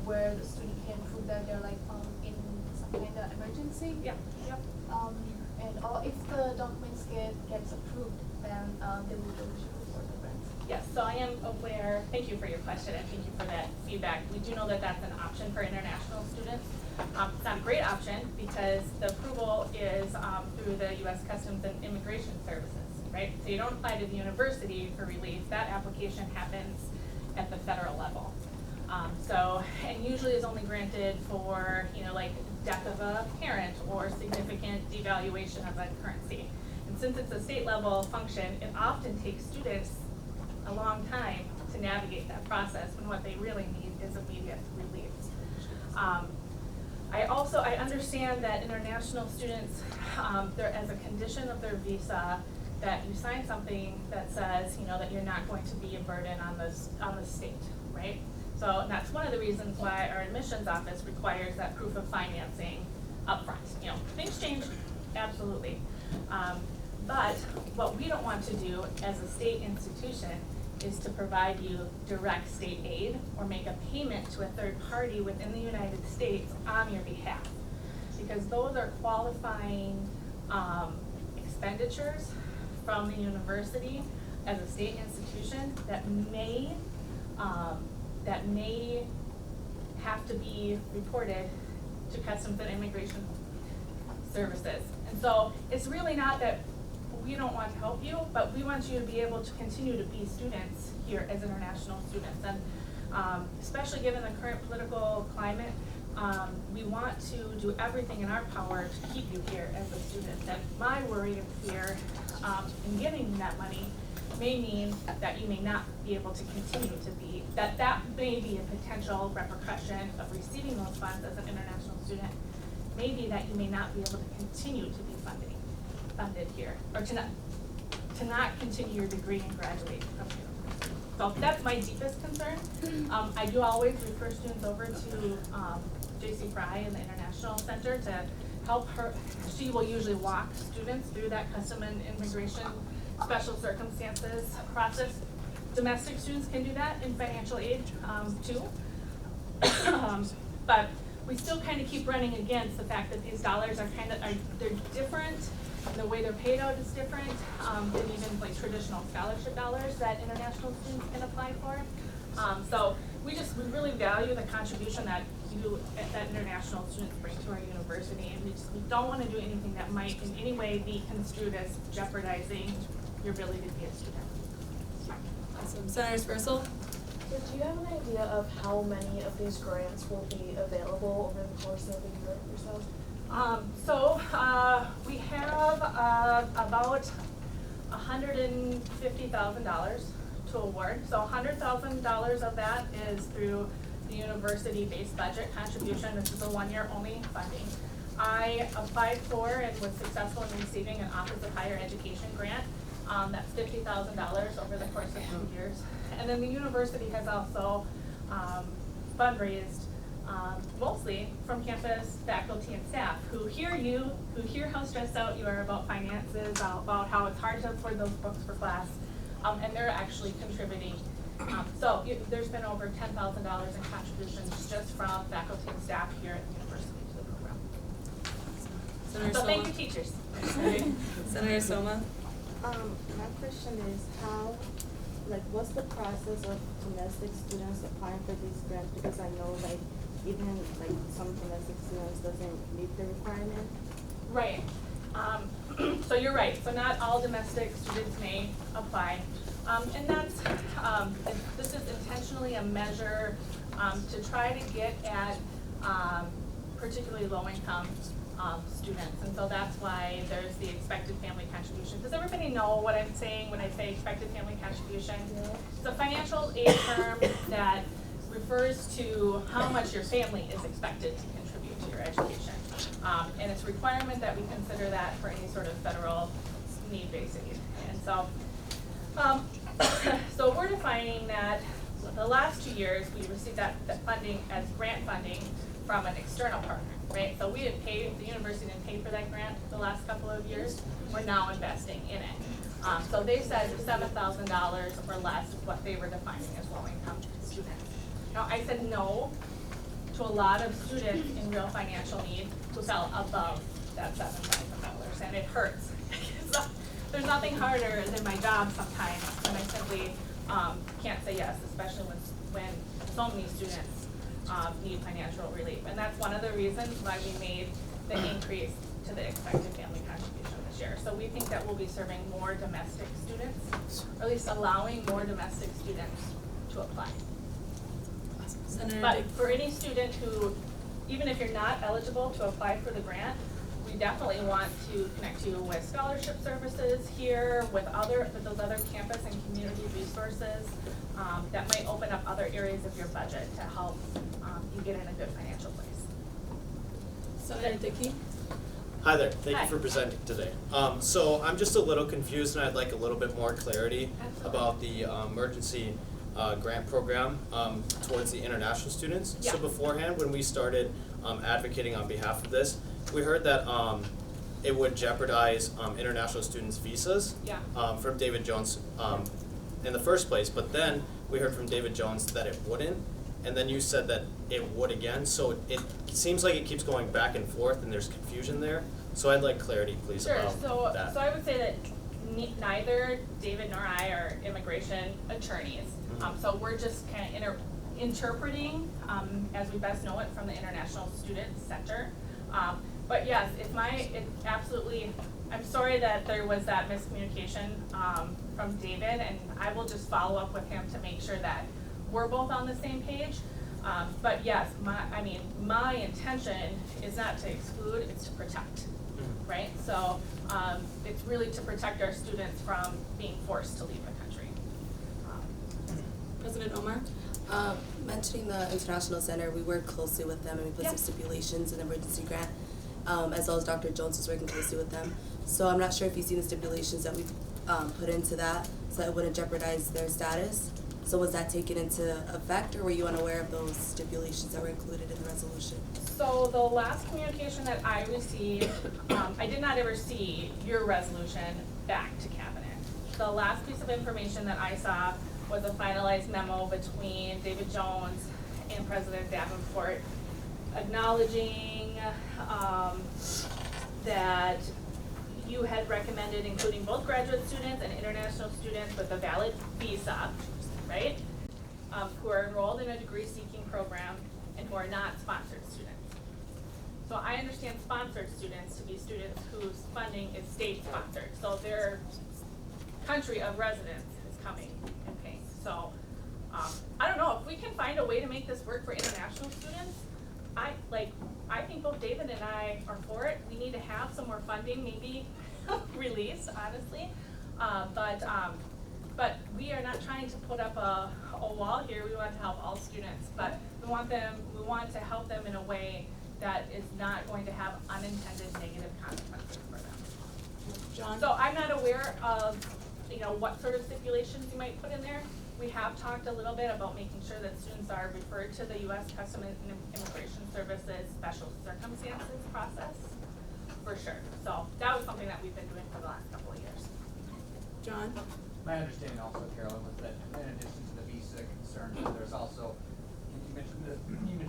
where the student can prove that they're like in some kind of emergency. And if the documents gets approved, then they will go to for the grant. Yes, so I am aware, thank you for your question and thank you for that feedback. We do know that that's an option for international students. It's not a great option because the approval is through the U.S. Customs and Immigration Services, right? So you don't apply to the university for relief. That application happens at the federal level. And usually is only granted for, like death of a parent or significant devaluation of a currency. And since it's a state level function, it often takes students a long time to navigate that process when what they really need is immediate relief. I understand that international students, as a condition of their visa, that you sign something that says, that you're not going to be a burden on the state, right? So that's one of the reasons why our admissions office requires that proof of financing upfront. Things change, absolutely. But what we don't want to do as a state institution is to provide you direct state aid or make a payment to a third party within the United States on your behalf. Because those are qualifying expenditures from the university as a state institution that may have to be reported to Customs and Immigration Services. And so it's really not that we don't want to help you, but we want you to be able to continue to be students here as international students. And especially given the current political climate, we want to do everything in our power to keep you here as a student. And my worry and fear in giving you that money may mean that you may not be able to continue to be, that may be a potential repercussion of receiving those funds as an international student, maybe that you may not be able to continue to be funded here, or to not continue your degree and graduate from here. So that's my deepest concern. I do always refer students over to J.C. Fry in the International Center to help her. She will usually walk students through that custom and immigration special circumstances process. Domestic students can do that in financial aid too. But we still kind of keep running against the fact that these dollars are they're different. The way they're paid out is different than even like traditional scholarship dollars that international students can apply for. So we really value the contribution that that international students bring to our university, and we don't want to do anything that might in any way be construed as jeopardizing your ability to be a student. Awesome. Senator Spursel? Do you have an idea of how many of these grants will be available over the course of a year or so? We have about $150,000 to award. So $100,000 of that is through the university-based budget contribution. This is a one-year only funding. I applied for and was successful in receiving an Office of Higher Education grant. That's $50,000 over the course of 2 years. And then the university has also fundraised mostly from campus faculty and staff who hear you, who hear how stressed out you are about finances, about how it's hard to afford those books for class, and they're actually contributing. There's been over $10,000 in contributions just from faculty and staff here at the university to the program. Senator So thank Soma. you, teachers. Senator Soma. My question is what's the process of domestic students applying for these grants? Because I know even some domestic students doesn't meet the requirement. Right. So you're right. So not all domestic students may apply. And that's, this is intentionally a measure to try to get at particularly low-income students. And so that's why there's the expected family contribution. Does everybody know what I'm saying when I say expected family contribution? Yeah. It's a financial aid term that refers to how much your family is expected to contribute to your education. And it's a requirement that we consider that for any sort of federal need-based aid. And so, so we're defining that the last 2 years we received that funding as grant funding from an external partner, right? So we didn't pay, the university didn't pay for that grant the last couple of years. We're now investing in it. So they said $7,000 or less is what they were defining as low-income students. Now I said no to a lot of students in real financial need who fell above that $7,000, and it hurts. There's nothing harder than my job sometimes when I simply can't say yes, especially when so many students need financial relief. And that's one of the reasons why we made the increase to the expected family contribution this year. So we think that we'll be serving more domestic students, or at least allowing more domestic students to apply. But for any student who, even if you're not eligible to apply for the grant, we definitely want to connect you with scholarship services here, with those other campus and community resources that might open up other areas of your budget to help you get in a good financial place. Senator Dickey. Hi there, thank Hi. you for presenting today. So I'm just a little confused and I'd like a little bit more clarity about the emergency grant program towards the international students. Yeah. So beforehand, when we started advocating on behalf of this, we heard that it would jeopardize international students' visas from David Jones in the first place, but then we heard from David Jones that it wouldn't, and then you said that it would again, so it seems like it keeps going back and forth and there's confusion there. So I'd like clarity, please, about that. So I would say that neither David nor I are immigration attorneys. So we're just kind of interpreting as we best know it from the International Student Center. But yes, absolutely, I'm sorry that there was that miscommunication from David, and I will just follow up with him to make sure that we're both on the same page. But yes, my intention is not to exclude, it's to protect, right? So it's really to protect our students from being forced to leave the country. President Omar. Mentioning the International Center, we work closely with them and we put some stipulations in the emergency grant, as well as Dr. Jones is working closely with them. So I'm not sure if you've seen the stipulations that we put into that so that it wouldn't jeopardize their status. So was that taken into effect, or were you unaware of those stipulations that were included in the resolution? So the last communication that I received, I did not ever see your resolution back to cabinet. The last piece of information that I saw was a finalized memo between David Jones and President Davenport acknowledging that you had recommended including both graduate students and international students with a valid visa, right? Who are enrolled in a degree-seeking program and who are not sponsored students. So I understand sponsored students to be students whose funding is state-sponsored. So their country of residence is coming and paying. So I don't know, if we can find a way to make this work for international students, I think both David and I are for it. We need to have some more funding, maybe released, honestly. But we are not trying to put up a wall here. We want to help all students, but we want to help them in a way that is not going to have unintended negative consequences for them. John? So I'm not aware of, what sort of stipulations you might put in there. We have talked a little bit about making sure that students are referred to the U.S. Customs and Immigration Services Special Circumstances process, for sure. So that was something that we've been doing for the last couple of years. John? My understanding also, Carolyn, was that in addition to the visa concern, there's also, you mentioned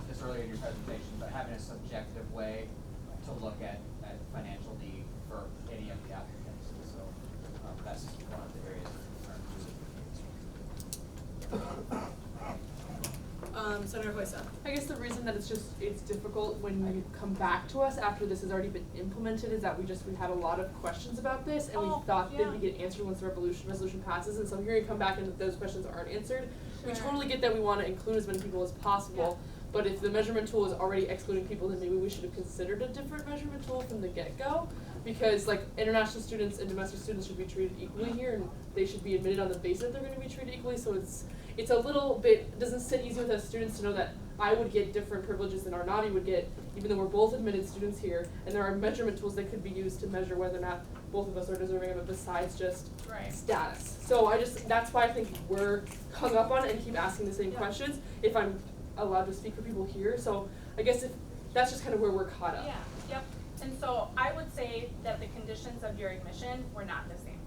this earlier in your presentation, but having a subjective way to look at financial need for any of the applicants. So that's one of the areas of concern too. Senator Hoysa. I guess the reason that it's difficult when you come back to us after this has already been implemented is that we had a lot of questions about this, and we thought they'd get answered once the resolution passes, and so here you come back and those questions aren't answered. Sure. We totally get that we want to include as many people as possible, but if the measurement tool is already excluding people, then maybe we should have considered a different measurement tool from the get-go, because like international students and domestic students should be treated equally here, and they should be admitted on the basis that they're going to be treated equally, so it's a little bit, doesn't sit easy with us students to know that I would get different privileges than Arnati would get, even though we're both admitted students here, and there are measurement tools that could be used to measure whether or not both of us are deserving of it besides just status. So that's why I think we're hung up on it and keep asking the same questions, if I'm allowed to speak for people here. So I guess that's just kind of where we're caught up. Yeah, yep. And so I would say that the conditions of your admission were not the same.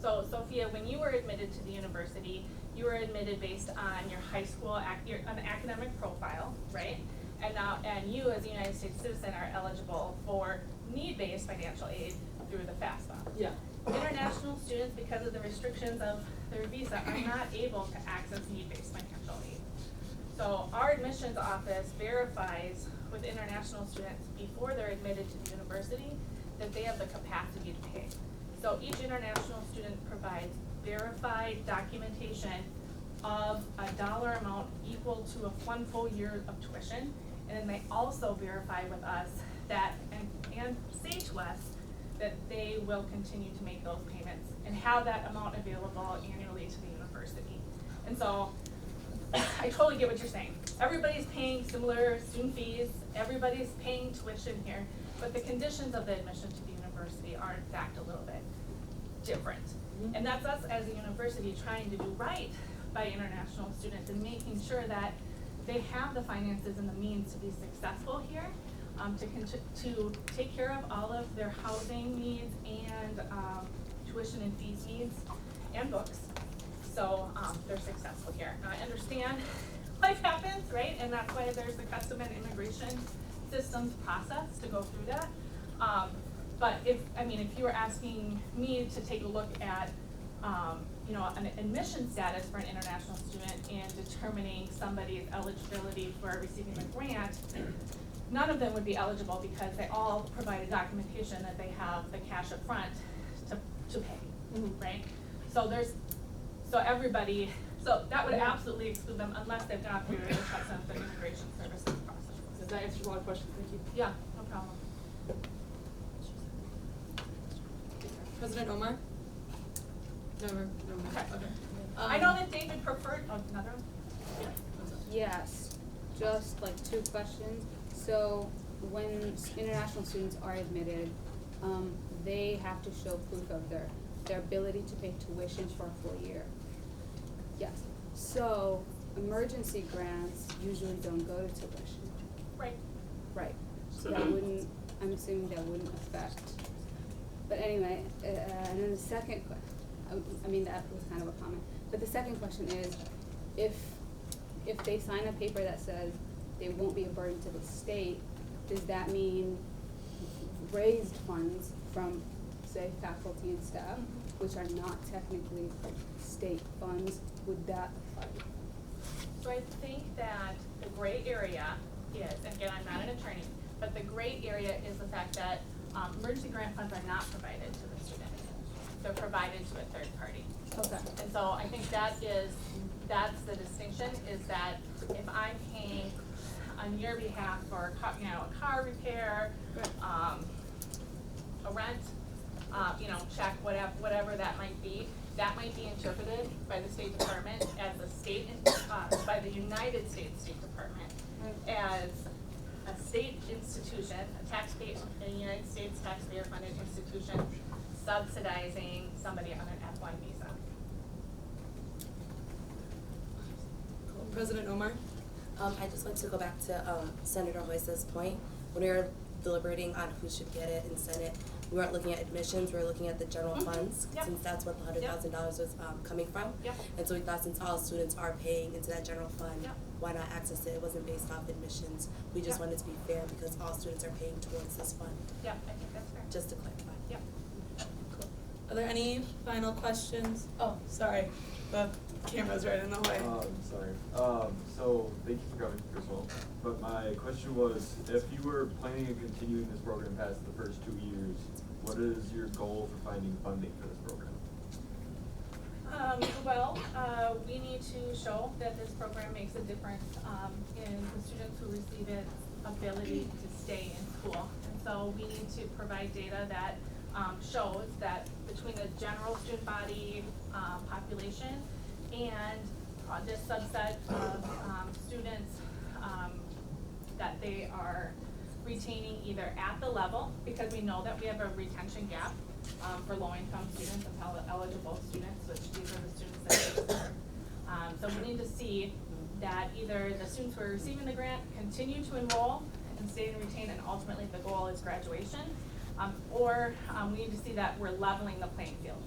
So Sophia, when you were admitted to the university, you were admitted based on your high school an academic profile, right? And you as a United States citizen are eligible for need-based financial aid through the FAFSA. Yeah. International students, because of the restrictions of their visa, are not able to access need-based financial aid. So our admissions office verifies with international students before they're admitted to the university that they have the capacity to pay. So each international student provides verified documentation of a dollar amount equal to one full year of tuition, and then they also verify with us that and say to us that they will continue to make those payments and have that amount available annually to the university. And so I totally get what you're saying. Everybody's paying similar student fees, everybody's paying tuition here, but the conditions of the admission to the university are in fact a little bit different. And that's us as a university trying to do right by international students and making sure that they have the finances and the means to be successful here, to take care of all of their housing needs and tuition and fees needs and books. So they're successful here. Now I understand life happens, right? And that's why there's the custom and immigration systems process to go through that. But if you were asking me to take a look at, an admission status for an international student and determining somebody's eligibility for receiving a grant, none of them would be eligible because they all provided documentation that they have the cash up front to pay, right? So that would absolutely exclude them unless they've gone through the Customs and Immigration Services process. Does that answer a lot of questions? Thank you. Yeah, no problem. President Omar? Never. Okay. I know that David preferred, another one? Yes, just like 2 questions. So when international students are admitted, they have to show proof of their ability to pay tuition for a full year. Yes. So emergency grants usually don't go to tuition. Right. Right. So that wouldn't, I'm assuming that wouldn't affect. But anyway, and then the second question, that was kind of a comment. But the second question is, if they sign a paper that says they won't be a burden to the state, does that mean raised funds from, say, faculty and staff, which are not technically state funds, would that apply? So I think that the gray area is, again, I'm not an attorney, but the gray area is the fact that emergency grant funds are not provided to the student. They're provided to a third party. Okay. And so I think that's the distinction, is that if I'm paying on your behalf for, a car repair, a rent, check, whatever that might be interpreted by the State Department as by the United States State Department as a state institution, a United States taxpayer-funded institution subsidizing somebody on an F1 visa. President Omar? I just want to go back to Senator Hoysa's point. When we were deliberating on who should get it in Senate, we weren't looking at admissions, we were looking at the general funds, since that's what the $100,000 was coming from. And so we thought since all students are paying into that general fund, why not access it? It wasn't based off admissions. We just wanted to be fair because all students are paying towards this fund. Yeah, I think that's fair. Just to clarify. Yep. Cool. Are there any final questions? Oh, sorry, the camera's right in the way. Sorry. So thank you for coming, first of all. But my question was, if you were planning on continuing this program past the first 2 years, what is your goal for finding funding for this program? We need to show that this program makes a difference in the students who receive its ability to stay in school. And so we need to provide data that shows that between the general student body population and this subset of students that they are retaining either at the level, because we know that we have a retention gap for low-income students and eligible students, which these are the students that we serve. So we need to see that either the students who are receiving the grant continue to enroll and stay and retain, and ultimately the goal is graduation, or we need to see that we're leveling the playing field,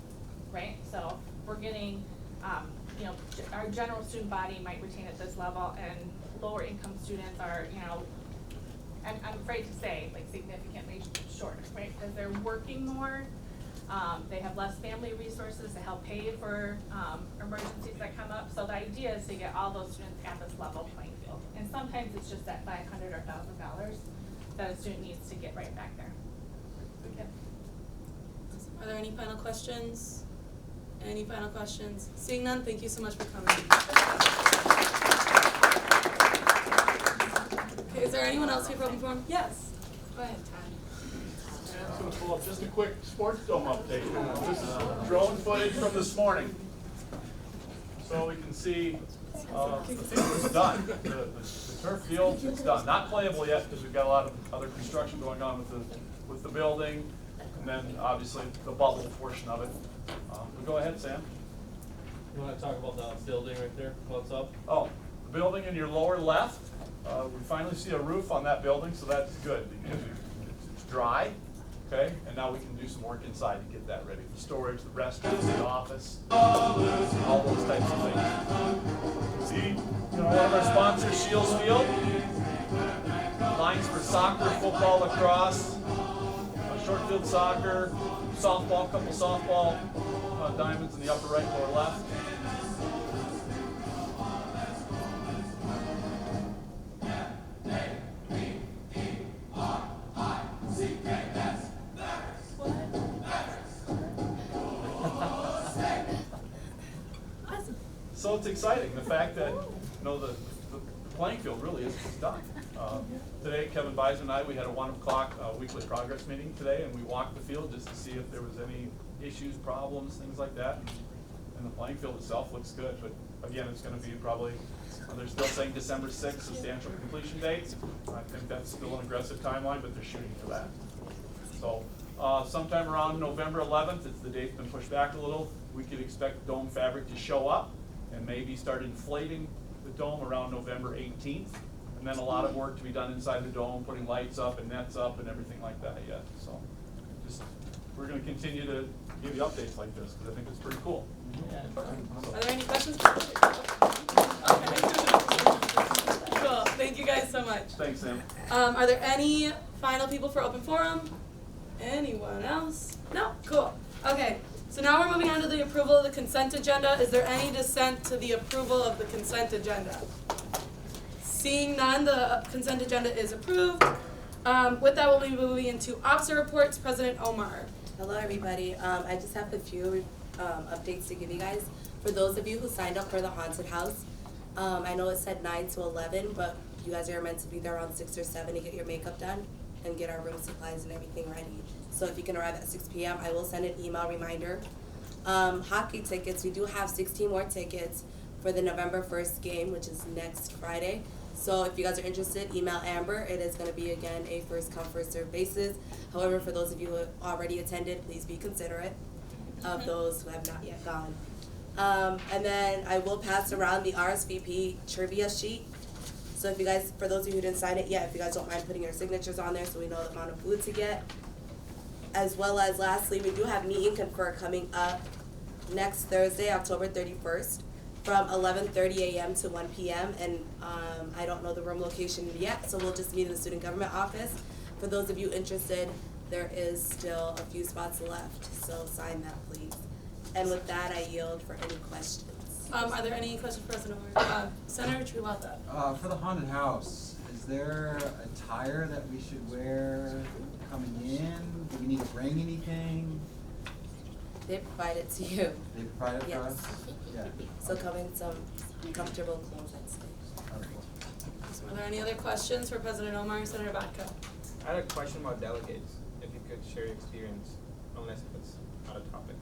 right? So we're getting, our general student body might retain at this level, and lower income students are, I'm afraid to say, like, significantly shorter, right? Because they're working more, they have less family resources to help pay for emergencies that come up. So the idea is to get all those students at this level playing field. And sometimes it's just that $500 or $1,000 that a student needs to get right back there. Yep. Are there any final questions? Any final questions? Seeing none, thank you so much for coming. Okay, is there anyone else here for open forum? Yes. Go ahead, Todd. I'm going to pull up just a quick sports dome update. This is drone footage from this morning. So we can see the field is done. The turf field is done. Not playable yet because we've got a lot of other construction going on with the building, and then obviously the bubble portion of it. But go ahead, Sam. You want to talk about the building right there? What's up? Oh, the building in your lower left. We finally see a roof on that building, so that's good because it's dry. Okay, and now we can do some work inside to get that ready. The storage, the restrooms, the office, all those types of things. See, one of our sponsors, Shields Field. Lines for soccer, football, lacrosse, short field soccer, softball, couple softball diamonds in the upper right, lower left. So it's exciting, the fact that the playing field really is done. Today, Kevin Beiser and I, we had a 1 o'clock weekly progress meeting today, and we walked the field just to see if there was any issues, problems, things like that. And the playing field itself looks good, but again, it's going to be probably, they're still saying December 6th, substantial completion date. I think that's still an aggressive timeline, but they're shooting for that. So sometime around November 11th, the date's been pushed back a little, we could expect dome fabric to show up and maybe start inflating the dome around November 18th. And then a lot of work to be done inside the dome, putting lights up and nets up and everything like that yet. So we're going to continue to give you updates like this because I think it's pretty cool. Are there any questions? Okay. Cool. Thank you guys so much. Thanks, Sam. Are there any final people for open forum? Anyone else? No? Cool. Okay. So now we're moving on to the approval of the consent agenda. Is there any dissent to the approval of the consent agenda? Seeing none, the consent agenda is approved. With that, we'll be moving into officer reports. President Omar. Hello, everybody. I just have a few updates to give you guys. For those of you who signed up for the haunted house, I know it said 9 to 11, but You guys are meant to be there around 6 or 7 to get your makeup done and get our room supplies and everything ready. So if you can arrive at 6 p.m., I will send an email reminder. Hockey tickets, we do have 16 more tickets for the November 1st game, which is next Friday. So if you guys are interested, email Amber. It is going to be, again, a first come, first served basis. However, for those of you who have already attended, please be considerate of those who have not yet gone. And then I will pass around the RSVP trivia sheet. So if you guys, for those of you who didn't sign it yet, if you guys don't mind putting your signatures on there so we know the amount of food to get. As well as lastly, we do have Meet and Confer coming up next Thursday, October 31st, from 11:30 a.m. to 1 p.m. And I don't know the room location yet, so we'll just meet in the student government office. For those of you interested, there is still a few spots left, so sign that, please. And with that, I yield for any questions. Are there any questions for President Senator Truwata? For the haunted house, is there attire that we should wear coming in? Do we need to bring anything? They provide it to you. They provide it for Yes. us? Yeah. So come in some comfortable clothes, I'd say. Are there any other questions for President Omar, Senator Batka? I had a question about delegates, if you could share your experience, unless it's not a topic.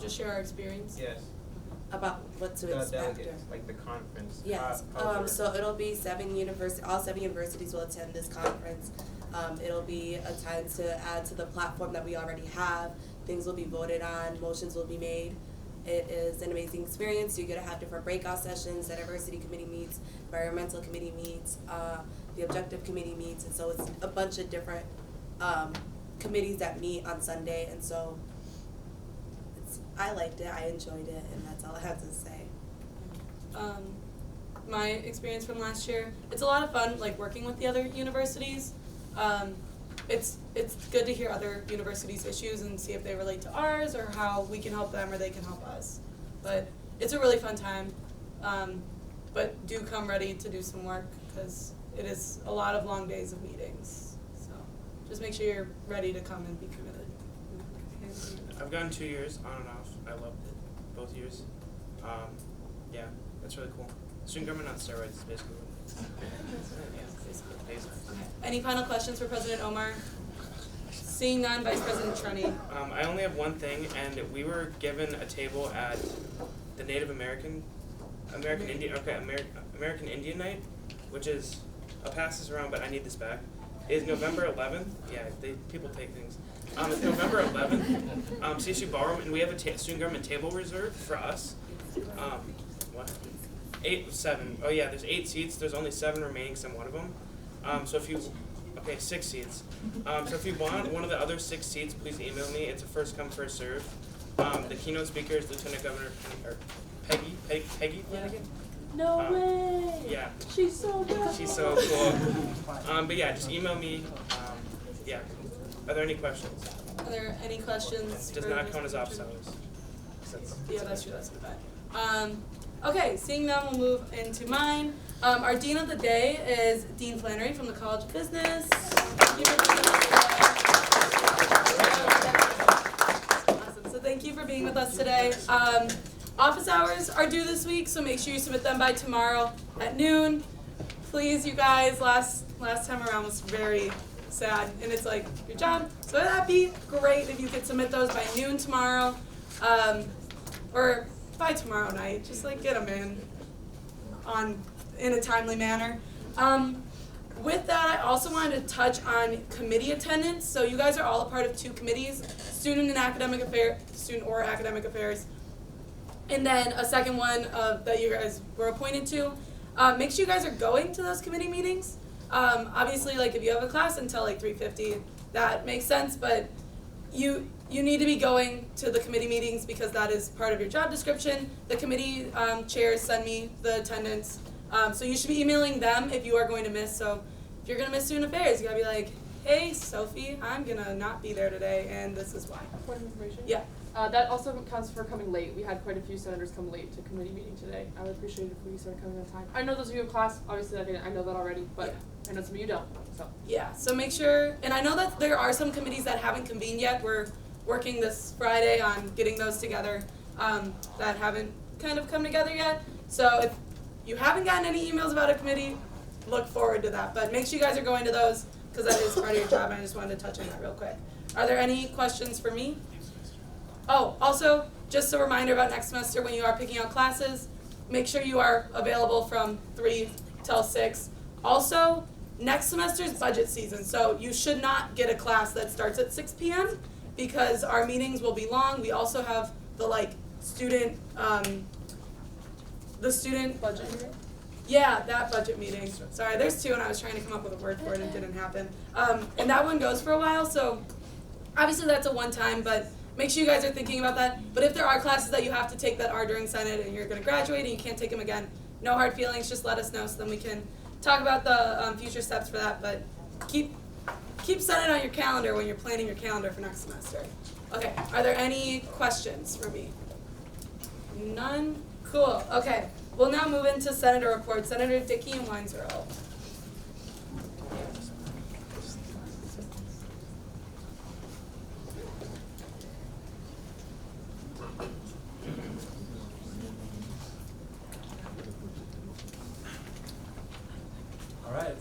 Just share our experience? Yes. About what to The expect? delegates, like the conference. Yes, so it'll be all 7 universities will attend this conference. It'll be a time to add to the platform that we already have. Things will be voted on, motions will be made. It is an amazing experience. You're gonna have different breakout sessions, the diversity committee meets, environmental committee meets, the objective committee meets, and so it's a bunch of different committees that meet on Sunday, and so I liked it, I enjoyed it, and that's all I have to say. My experience from last year, it's a lot of fun, like working with the other universities. It's good to hear other universities' issues and see if they relate to ours or how we can help them or they can help us. But it's a really fun time. But do come ready to do some work because it is a lot of long days of meetings. So just make sure you're ready to come and be committed. I've gone 2 years on and off. I loved it, both years. Yeah, it's really cool. Student government on steroids is basically what it is. Any final questions for President Omar? Seeing none, Vice President Trunny. I only have one thing, and we were given a table at the Native American Indian Night, which is, I'll pass this around, but I need this back. Is November 11th. Yeah, people take things. It's November 11th. CSU Ballroom, and we have a student government table reserved for us. What? 7. Oh yeah, there's 8 seats. There's only 7 remaining, because I'm one of them. So if you, 6 seats. So if you want one of the other 6 seats, please email me. It's a first come, first serve. The keynote speaker is Lieutenant Governor Peggy Flanagan. No way! Yeah. She's so good. She's so cool. But yeah, just email me. Yeah. Are there any questions? Are there any questions? It does not count as office hours. Yeah, that's true. That's in the back. Okay, seeing none, we'll move into mine. Our Dean of the Day is Dean Flannery from the College of Business. Thank you for being with us today. Awesome. So thank you for being with us today. Office hours are due this week, so make sure you submit them by tomorrow at noon. Please, you guys, last time around was very sad, and it's like your job. So that'd be great if you could submit those by noon tomorrow, or by tomorrow night. Just like get them in a timely manner. With that, I also wanted to touch on committee attendance. So you guys are all a part of 2 committees: student or academic affairs, and then a second one that you guys were appointed to. Make sure you guys are going to those committee meetings. Obviously, like if you have a class until like 3:50, that makes sense, but you need to be going to the committee meetings because that is part of your job description. The committee chairs send me the attendance, so you should be emailing them if you are going to miss. So if you're going to miss student affairs, you got to be like, hey, Sophie, I'm going to not be there today, and this is why. Point of information? Yeah. That also counts for coming late. We had quite a few senators come late to committee meeting today. I would appreciate it if we started coming on time. I know those of you in class, obviously I know that already, but I know some of you don't. So yeah, so make sure, and I know that there are some committees that haven't convened yet. We're working this Friday on getting those together that haven't kind of come together yet. So if you haven't gotten any emails about a committee, look forward to that. But make sure you guys are going to those because that is part of your job, and I just wanted to touch on that real quick. Are there any questions for me? Oh, also, just a reminder about next semester when you are picking out classes, make sure you are available from 3 till 6. Also, next semester's budget season, so you should not get a class that starts at 6 p.m. because our meetings will be long. We also have the student budget meeting. Yeah, that budget meeting. Sorry, there's two, and I was trying to come up with a word for it, and it didn't happen. And that one goes for a while, so obviously that's a one-time, but make sure you guys are thinking about that. But if there are classes that you have to take that are during Senate and you're going to graduate and you can't take them again, no hard feelings, just let us know so then we can talk about the future steps for that. But keep Senate on your calendar when you're planning your calendar for next semester. Okay, are there any questions for me? None? Cool, okay. We'll now move into Senator reports. Senator Dickey and Weinzierl. All right.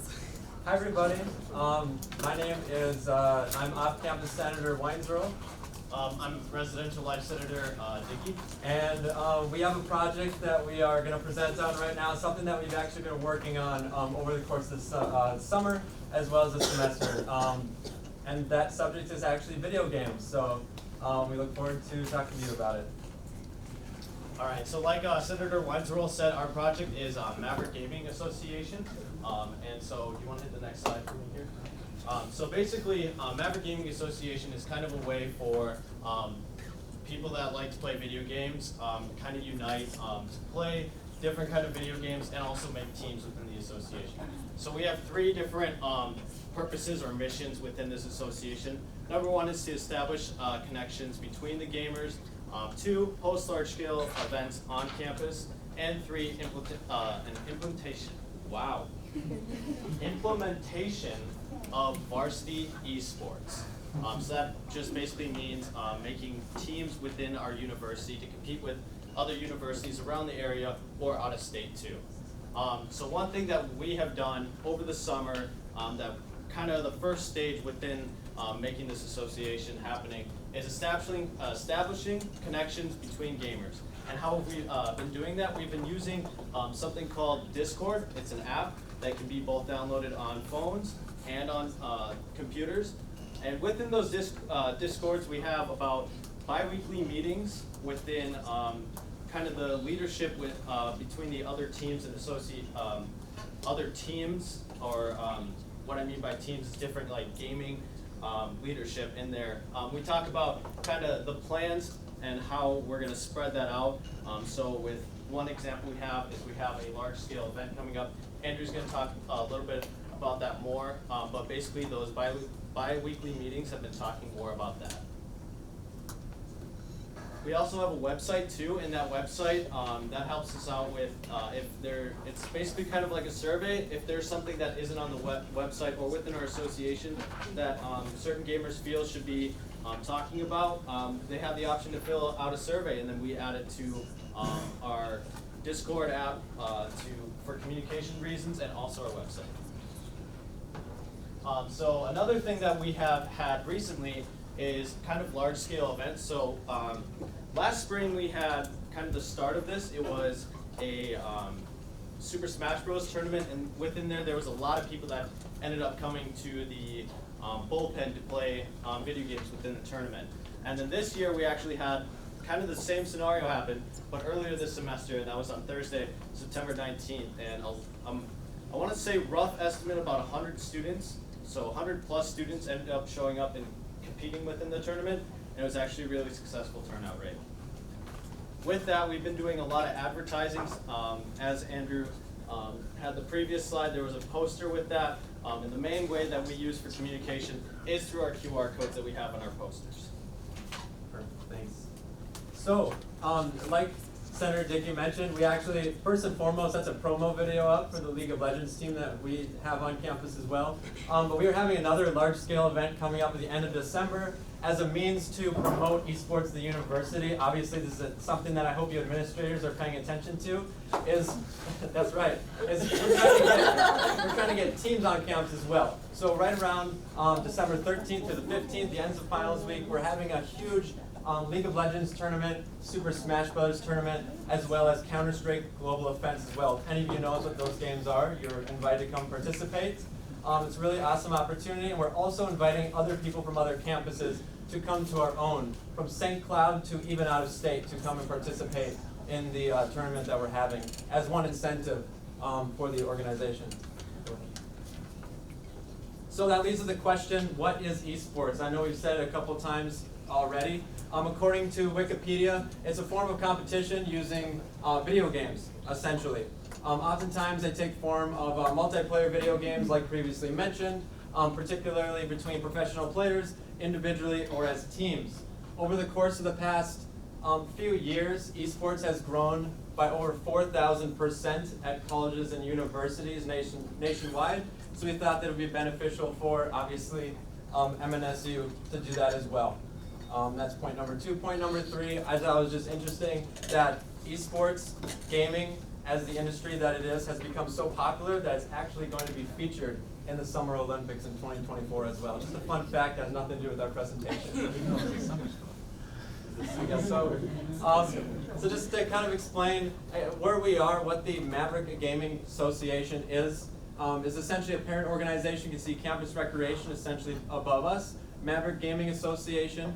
Hi, everybody. My name is, I'm off-campus Senator Weinzierl. I'm residential life Senator Dickey. And we have a project that we are going to present on right now, something that we've actually been working on over the course of the summer as well as the semester. And that subject is actually video games. So we look forward to talking to you about it. All right, so like Senator Weinzierl said, our project is MAVRIK Gaming Association. And so do you want to hit the next slide for me here? So basically, MAVRIK Gaming Association is kind of a way for people that like to play video games kind of unite to play different kind of video games and also make teams within the association. So we have 3 different purposes or missions within this association. Number 1 is to establish connections between the gamers. 2, host large-scale events on campus. And 3, implementation. Wow. Implementation of varsity esports. So that just basically means making teams within our university to compete with other universities around the area or out of state too. So one thing that we have done over the summer, that kind of the first stage within making this association happening, is establishing connections between gamers. And how have we been doing that? We've been using something called Discord. It's an app that can be both downloaded on phones and on computers. And within those Discords, we have about bi-weekly meetings within kind of the leadership with between the other teams and other teams, or what I mean by teams is different, like gaming leadership in there. We talk about kind of the plans and how we're going to spread that out. So with one example we have a large-scale event coming up. Andrew's going to talk a little bit about that more, but basically those bi-weekly meetings have been talking more about that. We also have a website too, and that website that helps us out with it's basically kind of like a survey. If there's something that isn't on the website or within our association that certain gamers feel should be talking about, they have the option to fill out a survey, and then we add it to our Discord app for communication reasons, and also our website. So another thing that we have had recently is kind of large-scale events. So last spring we had kind of the start of this. It was a Super Smash Bros. Tournament, and within there was a lot of people that ended up coming to the bullpen to play video games within the tournament. And then this year we actually had kind of the same scenario happen, but earlier this semester, and that was on Thursday, September 19th. And I want to say rough estimate about 100 students, so 100 plus students ended up showing up and competing within the tournament, and it was actually a really successful turnout rate. With that, we've been doing a lot of advertising. As Andrew had the previous slide, there was a poster with that, and the main way that we use for communication is through our QR codes that we have on our posters. Perfect, thanks. So, like Senator Dickey mentioned, we actually, first and foremost, that's a promo video up for the League of Legends team that we have on campus as well. But we are having another large-scale event coming up at the end of December as a means to promote esports at the university. Obviously, this is something that I hope you administrators are paying attention to. That's right, we're trying to get teams on campus as well. So right around December 13th to the 15th, the ends of finals week, we're having a huge League of Legends tournament, Super Smash Bros. Tournament, as well as Counter-Strike Global Offense as well. If any of you knows what those games are, you're invited to come participate. It's a really awesome opportunity, and we're also inviting other people from other campuses to come to our own, from St. Cloud to even out of state, to come and participate in the tournament that we're having as one incentive for the organization. So that leads to the question, what is esports? I know we've said it a couple times already. According to Wikipedia, it's a form of competition using video games, essentially. Oftentimes they take form of multiplayer video games like previously mentioned, particularly between professional players, individually or as teams. Over the course of the past few years, esports has grown by over 4,000% at colleges and universities nationwide. So we thought that it would be beneficial for, obviously, MNSU to do that as well. That's point number 2. Point number 3, I thought it was just interesting that esports, gaming, as the industry that it is, has become so popular that it's actually going to be featured in the Summer Olympics in 2024 as well. Just a fun fact that has nothing to do with our presentation. I guess so. So just to kind of explain where we are, what the MAVRIK Gaming Association is essentially a parent organization. You can see Campus Recreation essentially above us. MAVRIK Gaming Association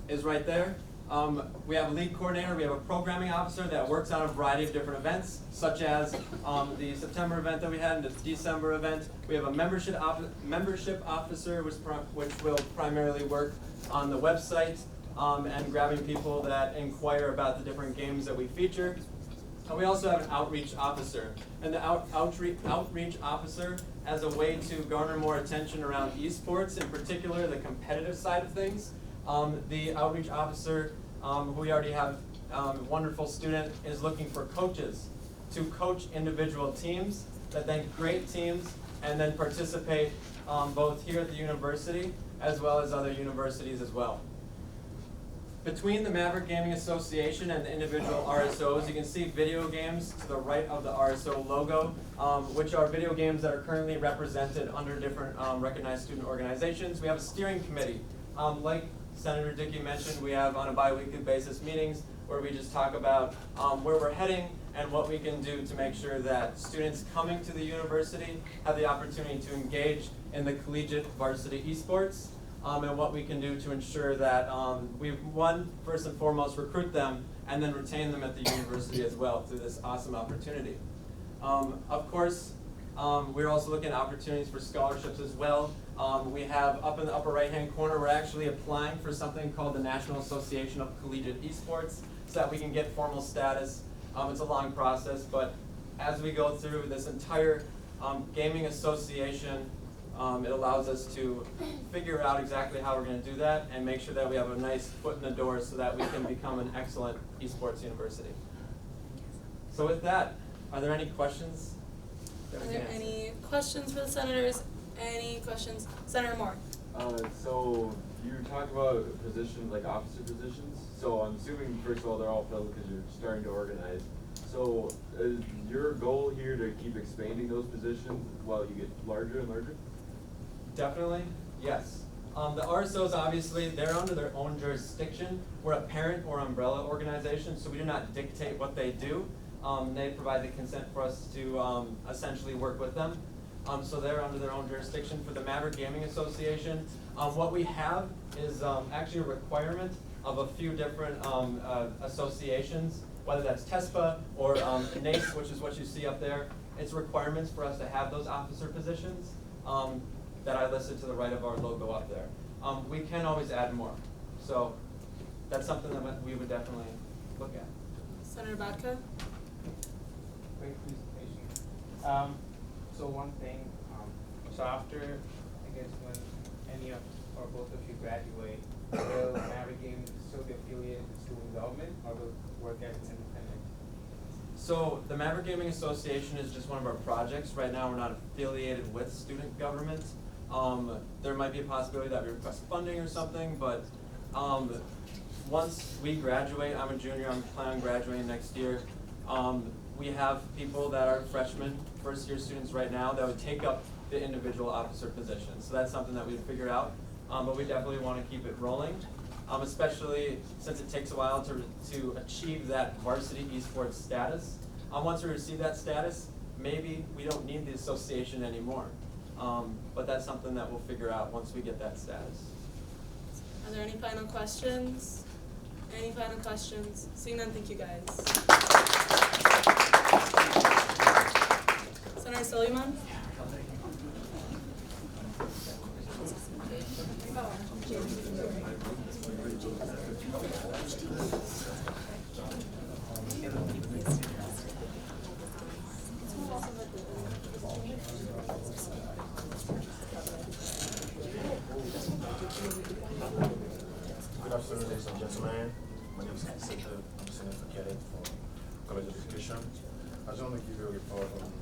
is right there. We have a lead coordinator, we have a programming officer that works on a variety of different events, such as the September event that we had and the December event. We have a membership officer, which will primarily work on the website and grabbing people that inquire about the different games that we feature. And we also have an outreach officer. And the outreach officer, as a way to garner more attention around esports, in particular the competitive side of things, the outreach officer, who we already have a wonderful student, is looking for coaches to coach individual teams that then create teams and then participate both here at the university as well as other universities as well. Between the MAVRIK Gaming Association and the individual RSOs, you can see video games to the right of the RSO logo, which are video games that are currently represented under different recognized student organizations. We have a steering committee. Like Senator Dickey mentioned, we have on a bi-weekly basis meetings where we just talk about where we're heading and what we can do to make sure that students coming to the university have the opportunity to engage in the collegiate varsity esports, and what we can do to ensure that we, first and foremost, recruit them and then retain them at the university as well through this awesome opportunity. Of course, we're also looking at opportunities for scholarships as well. We have up in the upper right-hand corner, we're actually applying for something called the National Association of Collegiate Esports so that we can get formal status. It's a long process, but as we go through this entire gaming association, it allows us to figure out exactly how we're going to do that and make sure that we have a nice foot in the door so that we can become an excellent esports university. So with that, are there any questions? Are there any questions for the senators? Any questions? Senator Moore. So you talked about positions like officer positions. So I'm assuming, first of all, they're all filled because you're starting to organize. So is your goal here to keep expanding those positions while you get larger and larger? Definitely, yes. The RSOs, obviously, they're under their own jurisdiction. We're a parent or umbrella organization, so we do not dictate what they do. They provide the consent for us to essentially work with them. So they're under their own jurisdiction. For the MAVRIK Gaming Association, what we have is actually a requirement of a few different associations, whether that's TESPA or NACE, which is what you see up there. It's requirements for us to have those officer positions that I listed to the right of our logo up there. We can always add more. So that's something that we would definitely look at. Senator Badka? Great presentation. So one thing, so after, I guess when any of or both of you graduate, will MAVRIK Gaming still be affiliated with student government, or will look at independent? So the Maverick Gaming Association is just one of our projects. Right now, we're not affiliated with student government. There might be a possibility that we request funding or something, but once we graduate, I'm a junior, I'm planning on graduating next year. We have people that are freshmen, first year students right now that would take up the individual officer position. So that's something that we'd figure out, but we definitely want to keep it rolling, especially since it takes a while to achieve that varsity esports status. Once we receive that status, maybe we don't need the association anymore, but that's something that we'll figure out once we get that status. Are there any final questions? Any final questions? Seeing none, thank you guys. Senator Suleiman? Good afternoon, ladies and gentlemen. My name is Kanseta. I'm a Senator Cadet for College of Education. I just want to give you a report on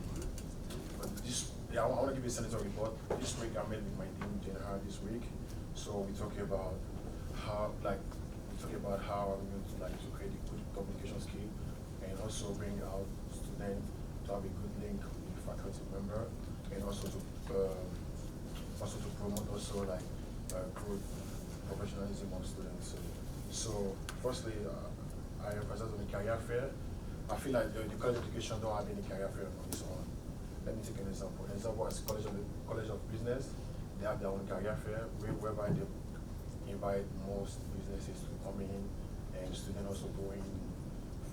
I want to give you a senator report. This week I met with my team general this week. So we talking about how I'm going to create a good communication skill and also bring out students to have a good link with faculty member and also to promote also good professionalism of students. So firstly, I represent on the career fair. I feel like the college of education don't have any career fair on its own. Let me take an example. An example is College of Business. They have their own career fair whereby they invite most businesses to come in and students also go in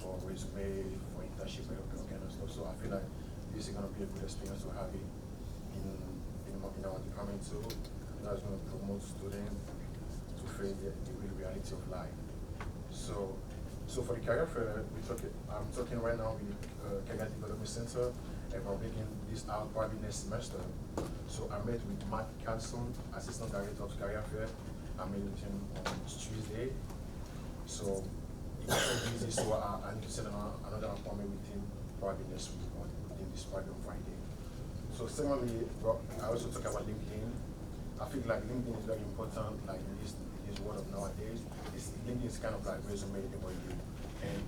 for resume, for internship, and all kind of stuff. So I feel like this is going to be a good experience to have it in our department too. That's going to promote students to face the real reality of life. So for the career fair, I'm talking right now with Career Development Center, and we're making this out probably next semester. So I met with Matt Carlson, Assistant Director of Career Fair. I met with him on Tuesday. So he got so busy, so I need to set another appointment with him probably next week or within this probably on Friday. So secondly, I also talk about LinkedIn. I feel like LinkedIn is very important, like in this world of nowadays. LinkedIn is kind of like resume about you. And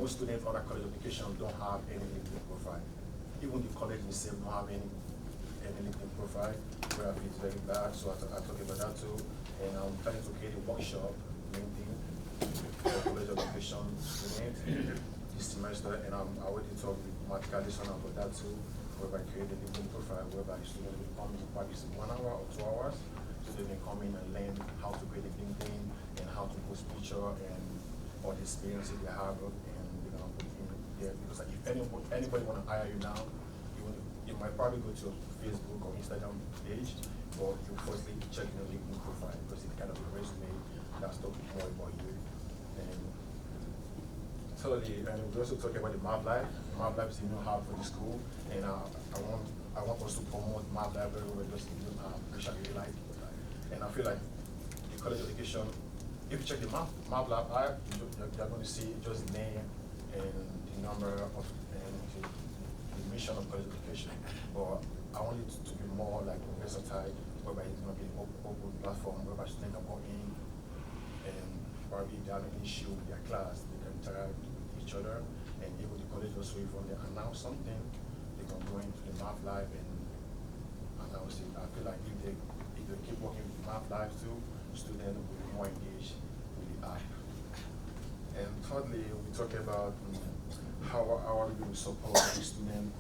most students on a college education don't have any LinkedIn profile. Even the college itself don't have any LinkedIn profile, where it's very bad. So I talk about that too. And I'm trying to create a workshop, LinkedIn, for college education students this semester. And I already talked with Matt Carlson about that too, whereby I create a LinkedIn profile, whereby students will come in practice 1 hour or 2 hours, so they can come in and learn how to create a LinkedIn and how to post picture and all the experiences they have, and they're gonna put in there. Because like, if anybody wanna hire you now, you might probably go to your Facebook or Instagram page, but you firstly check your LinkedIn profile because it's kind of a resume that's talking more about you. And thirdly, we also talk about the MAVRIK. MAVRIK is a new hub for the school, and I want us to promote MAVRIK very well because which I really like. And I feel like the college education, if you check the MAVRIK app, you're going to see just the name and the number of and the mission of college education. But I want it to be more like versatile, whereby it's going to be an open platform whereby students can go in and probably if they have an issue with their class, they can interact with each other, and even the college also, if they announce something, they can go into the MAVRIK and announce it. I feel like if they keep working with MAVRIK too, students will be more engaged with the app. And thirdly, we talk about how are we going to support the student.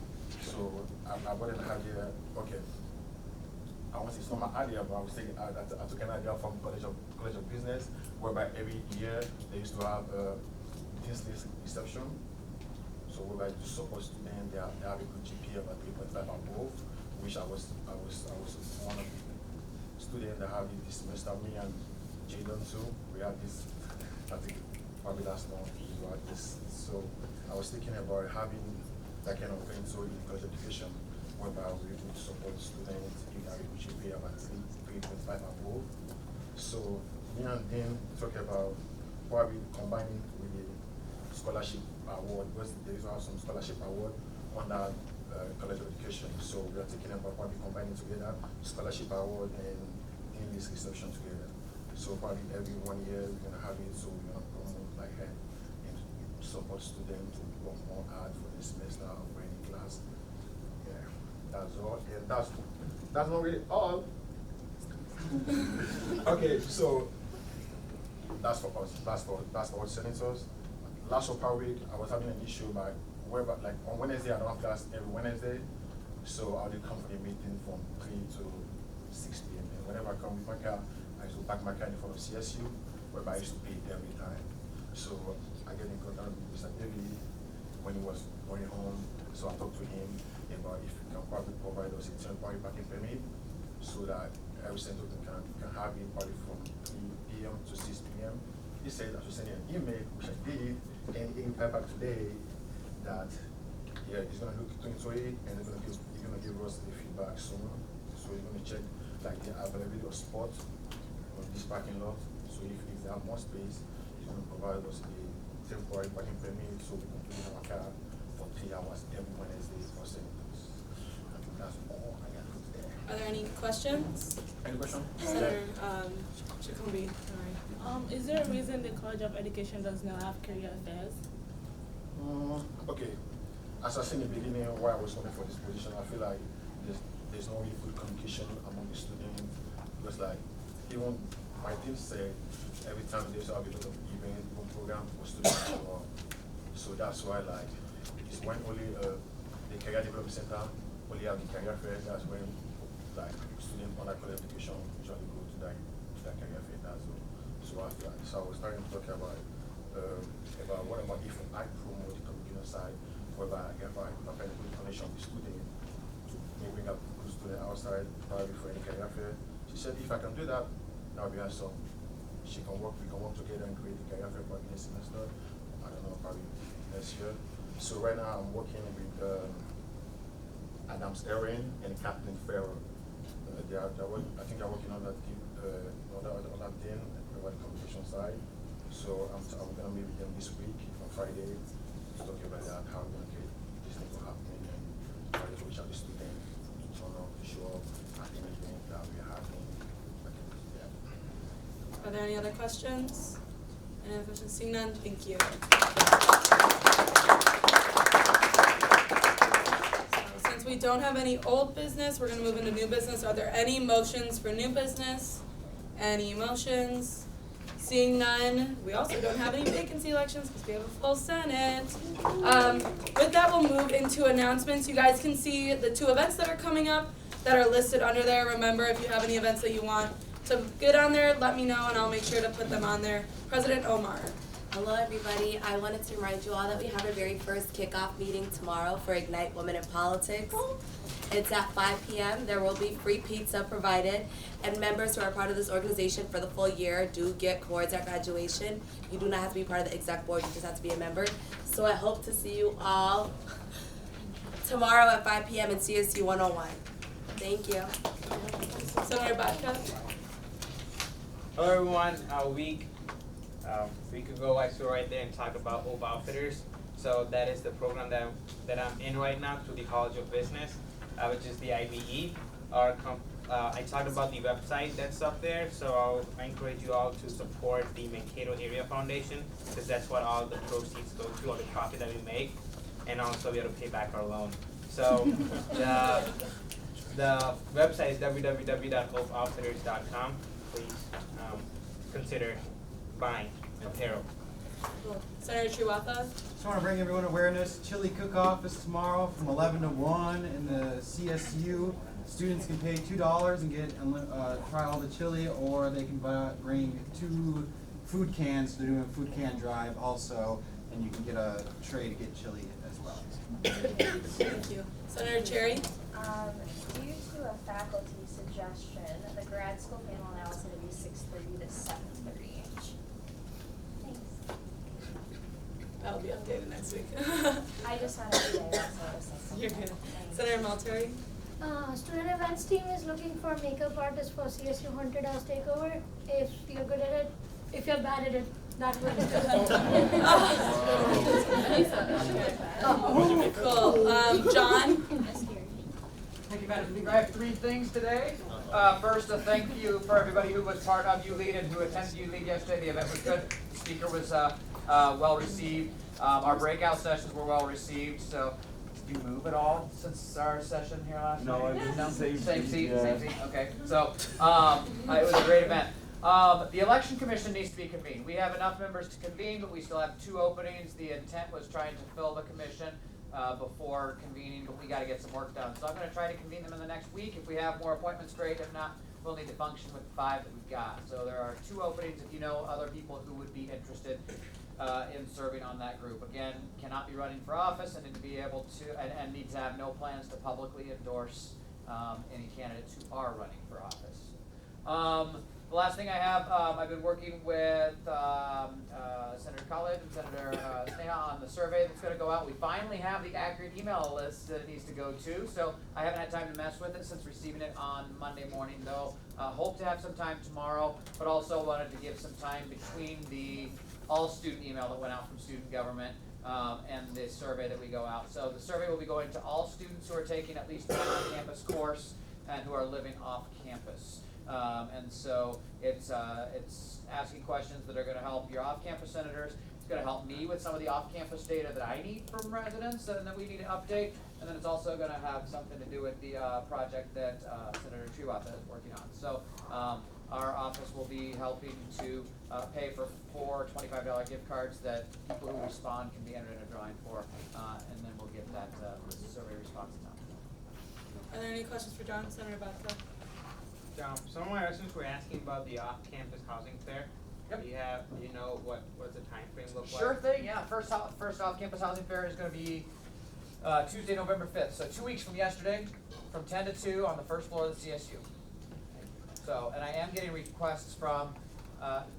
So I brought an idea. Okay, it's not my idea, but I was thinking I took an idea from College of Business, whereby every year they used to have this reception. So whereby to support students, they have a good GPA about 3.5 above, which I was one of the students that have it this semester. Me and Jadon too. We had this, I think probably last month we had this. So I was thinking about having that kind of thing so in college education, whereby we would support students if they have a good GPA about 3.5 above. So me and Dean talk about probably combining with the scholarship award, because there is also some scholarship award under college of education. So we are thinking about probably combining together scholarship award and English reception together. So probably every 1 year we're gonna have it, so we're gonna promote like that and support students to work more hard for the semester or any class. Yeah, that's all. And that's not really all. Okay, so that's for us. That's for our senators. Last of our week, I was having an issue by wherever, like on Wednesday, I don't have class every Wednesday, so I'll come for the meeting from 3 to 6 p.m. And whenever I come with my car, I used to park my car in front of CSU, whereby I used to pay every time. So I get in contact with Mr. David when he was going home, so I talked to him about if he can probably provide us a temporary parking permit, so that every center can have it probably from 3 p.m. to 6 p.m. He said I should send him an email, which I did, and he replied back today that yeah, he's gonna look into it and he's gonna give us the feedback soon. So he's gonna check like the availability of spot on this parking lot. So if they have more space, he's gonna provide us a temporary parking permit so we can put in our car for 3 hours every Wednesday for senators. I think that's all I got to there. Are there any questions? Any question? Senator Chicumbi, sorry. Is there a reason the College of Education does not have career affairs? Okay, as I said in the beginning, why I was running for this position, I feel like there's no really good communication among the students, because like even my team said every time there's a lot of event, even program for students as well. So that's why like it's when only the career development center only have the career fair. That's when like students on that college education usually go to that career fair. That's all. So after that, so I was starting to talk about what about if I promote the communication side, whereby if I find a good connection with the student to maybe bring up good student outside, probably for any career fair. She said if I can do that, that would be awesome. We can work together and create a career fair probably next semester. I don't know, probably next year. So right now I'm working with Adams Erin and Kathleen Farrell. I think they're working on that team, on that team about the communication side. So I'm gonna meet with them this week on Friday to talk about that, how we're gonna get this thing to happen, and try to reach out to students to turn up, to show up at anything that we're having. Are there any other questions? Any other questions? Seeing none, thank you. So since we don't have any old business, we're gonna move into new business. Are there any motions for new business? Any motions? Seeing none, we also don't have any vacancy elections because we have a full Senate. With that, we'll move into announcements. You guys can see the 2 events that are coming up that are listed under there. Remember, if you have any events that you want to get on there, let me know and I'll make sure to put them on there. President Omar. Hello everybody, I wanted to remind you all that we have our very first kickoff meeting tomorrow for Ignite Women in Politics. It's at 5 p.m. There will be free pizza provided, and members who are part of this organization for the full year do get cords at graduation. You do not have to be part of the exec board, you just have to be a member. So I hope to see you all tomorrow at 5 p.m. in CSU 101. Thank you. Senator Batka. Hello everyone, a week ago I saw right there and talked about Hope Outfitters. So that is the program that I'm in right now through the College of Business, which is the IBE. I talked about the website that's up there, so I encourage you all to support the Mankato Area Foundation, because that's what all the proceeds go to, all the profit that we make, and also we have to pay back our loan. So the website is www.hopeoutfitters.com. Please consider buying apparel. Cool. Senator Chiwatha. Just want to bring everyone awareness. Chili cook-off is tomorrow from 11 to 1 in the CSU. Students can pay $2 and get try all the chili, or they can bring 2 food cans. They're doing a food can drive also, and you can get a tray to get chili as well. Thank you. Senator Cherry. Due to a faculty suggestion, the grad school panel now is going to be 6:30 to 7:30. Thanks. That'll be updated next week. I just wanted to be there, so I was like, You're good. thanks. Senator Malteri. Student events team is looking for makeup artists for CSU Haunted House Takeover. If you're good at it, if you're bad at it, Not with Cool. John? Thank you, Madam Speaker. I have 3 things today. First, a thank you for everybody who was part of ULEAD and who attended ULEAD yesterday. The event was good. The speaker was well received. Our breakout sessions were well received. So, did you move at all since our session here last night? No, I didn't. Same seat. Yeah. Same seat. Okay. So, it was a great event. The election commission needs to be convened. We have enough members to convene, but we still have 2 openings. The intent was trying to fill the commission before convening, but we got to get some work done. So I'm going to try to convene them in the next week. If we have more appointments, great. If not, we'll need to function with the 5 that we've got. So there are 2 openings if you know other people who would be interested in serving on that group. Again, cannot be running for office and need to be able to, and need to have no plans to publicly endorse any candidates who are running for office. The last thing I have, I've been working with Senator Khalid and Senator Sneha on the survey that's going to go out. We finally have the accurate email list that it needs to go to, so I haven't had time to mess with it since receiving it on Monday morning, though. Hope to have some time tomorrow, but also wanted to give some time between the all-student email that went out from student government and the survey that we go out. So the survey will be going to all students who are taking at least one on-campus course and who are living off-campus. And so it's asking questions that are going to help your off-campus senators. It's going to help me with some of the off-campus data that I need from residents and that we need to update. And then it's also going to have something to do with the project that Senator Triwata is working on. So our office will be helping to pay for 4 $25 gift cards that people who respond can be entered in a drawing for. And then we'll get that survey responses out. Are there any questions for John, Senator Batka? Some of my residents were asking about the off-campus housing fair. Yep. Do you know what does the time frame look like? Sure thing, yeah. First off-campus housing fair is going to be Tuesday, November 5th. So 2 weeks from yesterday, from 10 to 2 on the first floor of the CSU. So, and I am getting requests from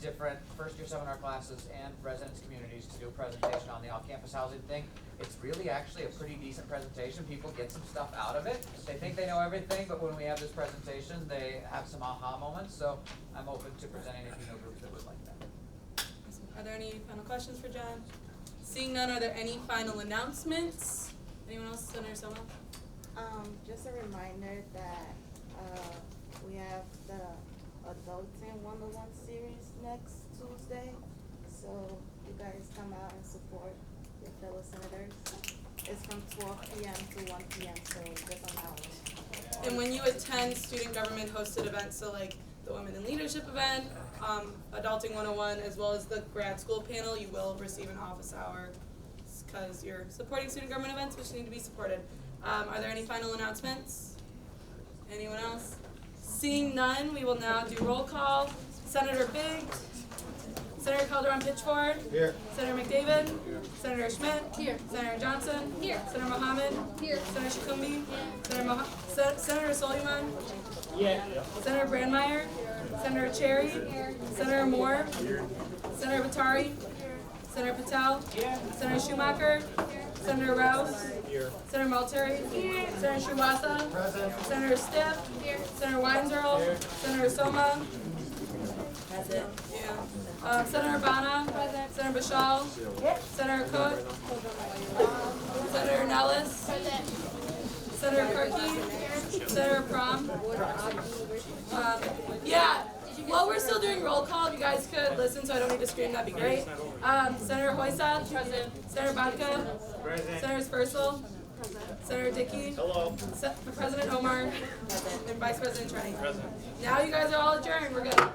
different first-year seminar classes and residents communities to do a presentation on the off-campus housing thing. It's really actually a pretty decent presentation. People get some stuff out of it. They think they know everything, but when we have this presentation, they have some aha moments. So I'm open to presenting if you know groups that would like that. Are there any final questions for John? Seeing none, are there any final announcements? Anyone else, Senator Soma? Just a reminder that we have the Adulting 101 series next Tuesday. So you guys come out and support your fellow senators. It's from 12 p.m. to 1 p.m. so just an hour. And when you attend student government hosted events, so like the Women in Leadership event, Adulting 101, as well as the grad school panel, you will receive an office hour because you're supporting student government events, which need to be supported. Are there any final announcements? Anyone else? Seeing none, we will now do roll call. Senator Biggs. Senator Calderon-Pitchford. Here. Senator McDavid. Here. Senator Schmidt. Here. Senator Johnson. Here. Senator Mohammed. Here. Senator Shakumbi. Senator Senator Soliman. Yeah. Senator Brandmeier. Senator Cherry. Senator Moore. Senator Vitari. Senator Patel. Senator Schumacher. Senator Rouse. Senator Malteri. Senator Srivastava. Present. Senator Stiff. Senator Weinzierl. Senator Soma. Present. Yeah. Senator Bana. Senator Bashal. Senator Cook. Senator Nellis. Senator Kirky. Senator Prom. Yeah. While we're still doing roll call, if you guys could listen so I don't need to scream, that'd be great. Senator Hoysa. Present. Senator Batka. Present. Senator Spursel. Senator Dickey. Hello. President Omar. And Vice President Trenny. Present. Now you guys are all adjourned. We're good.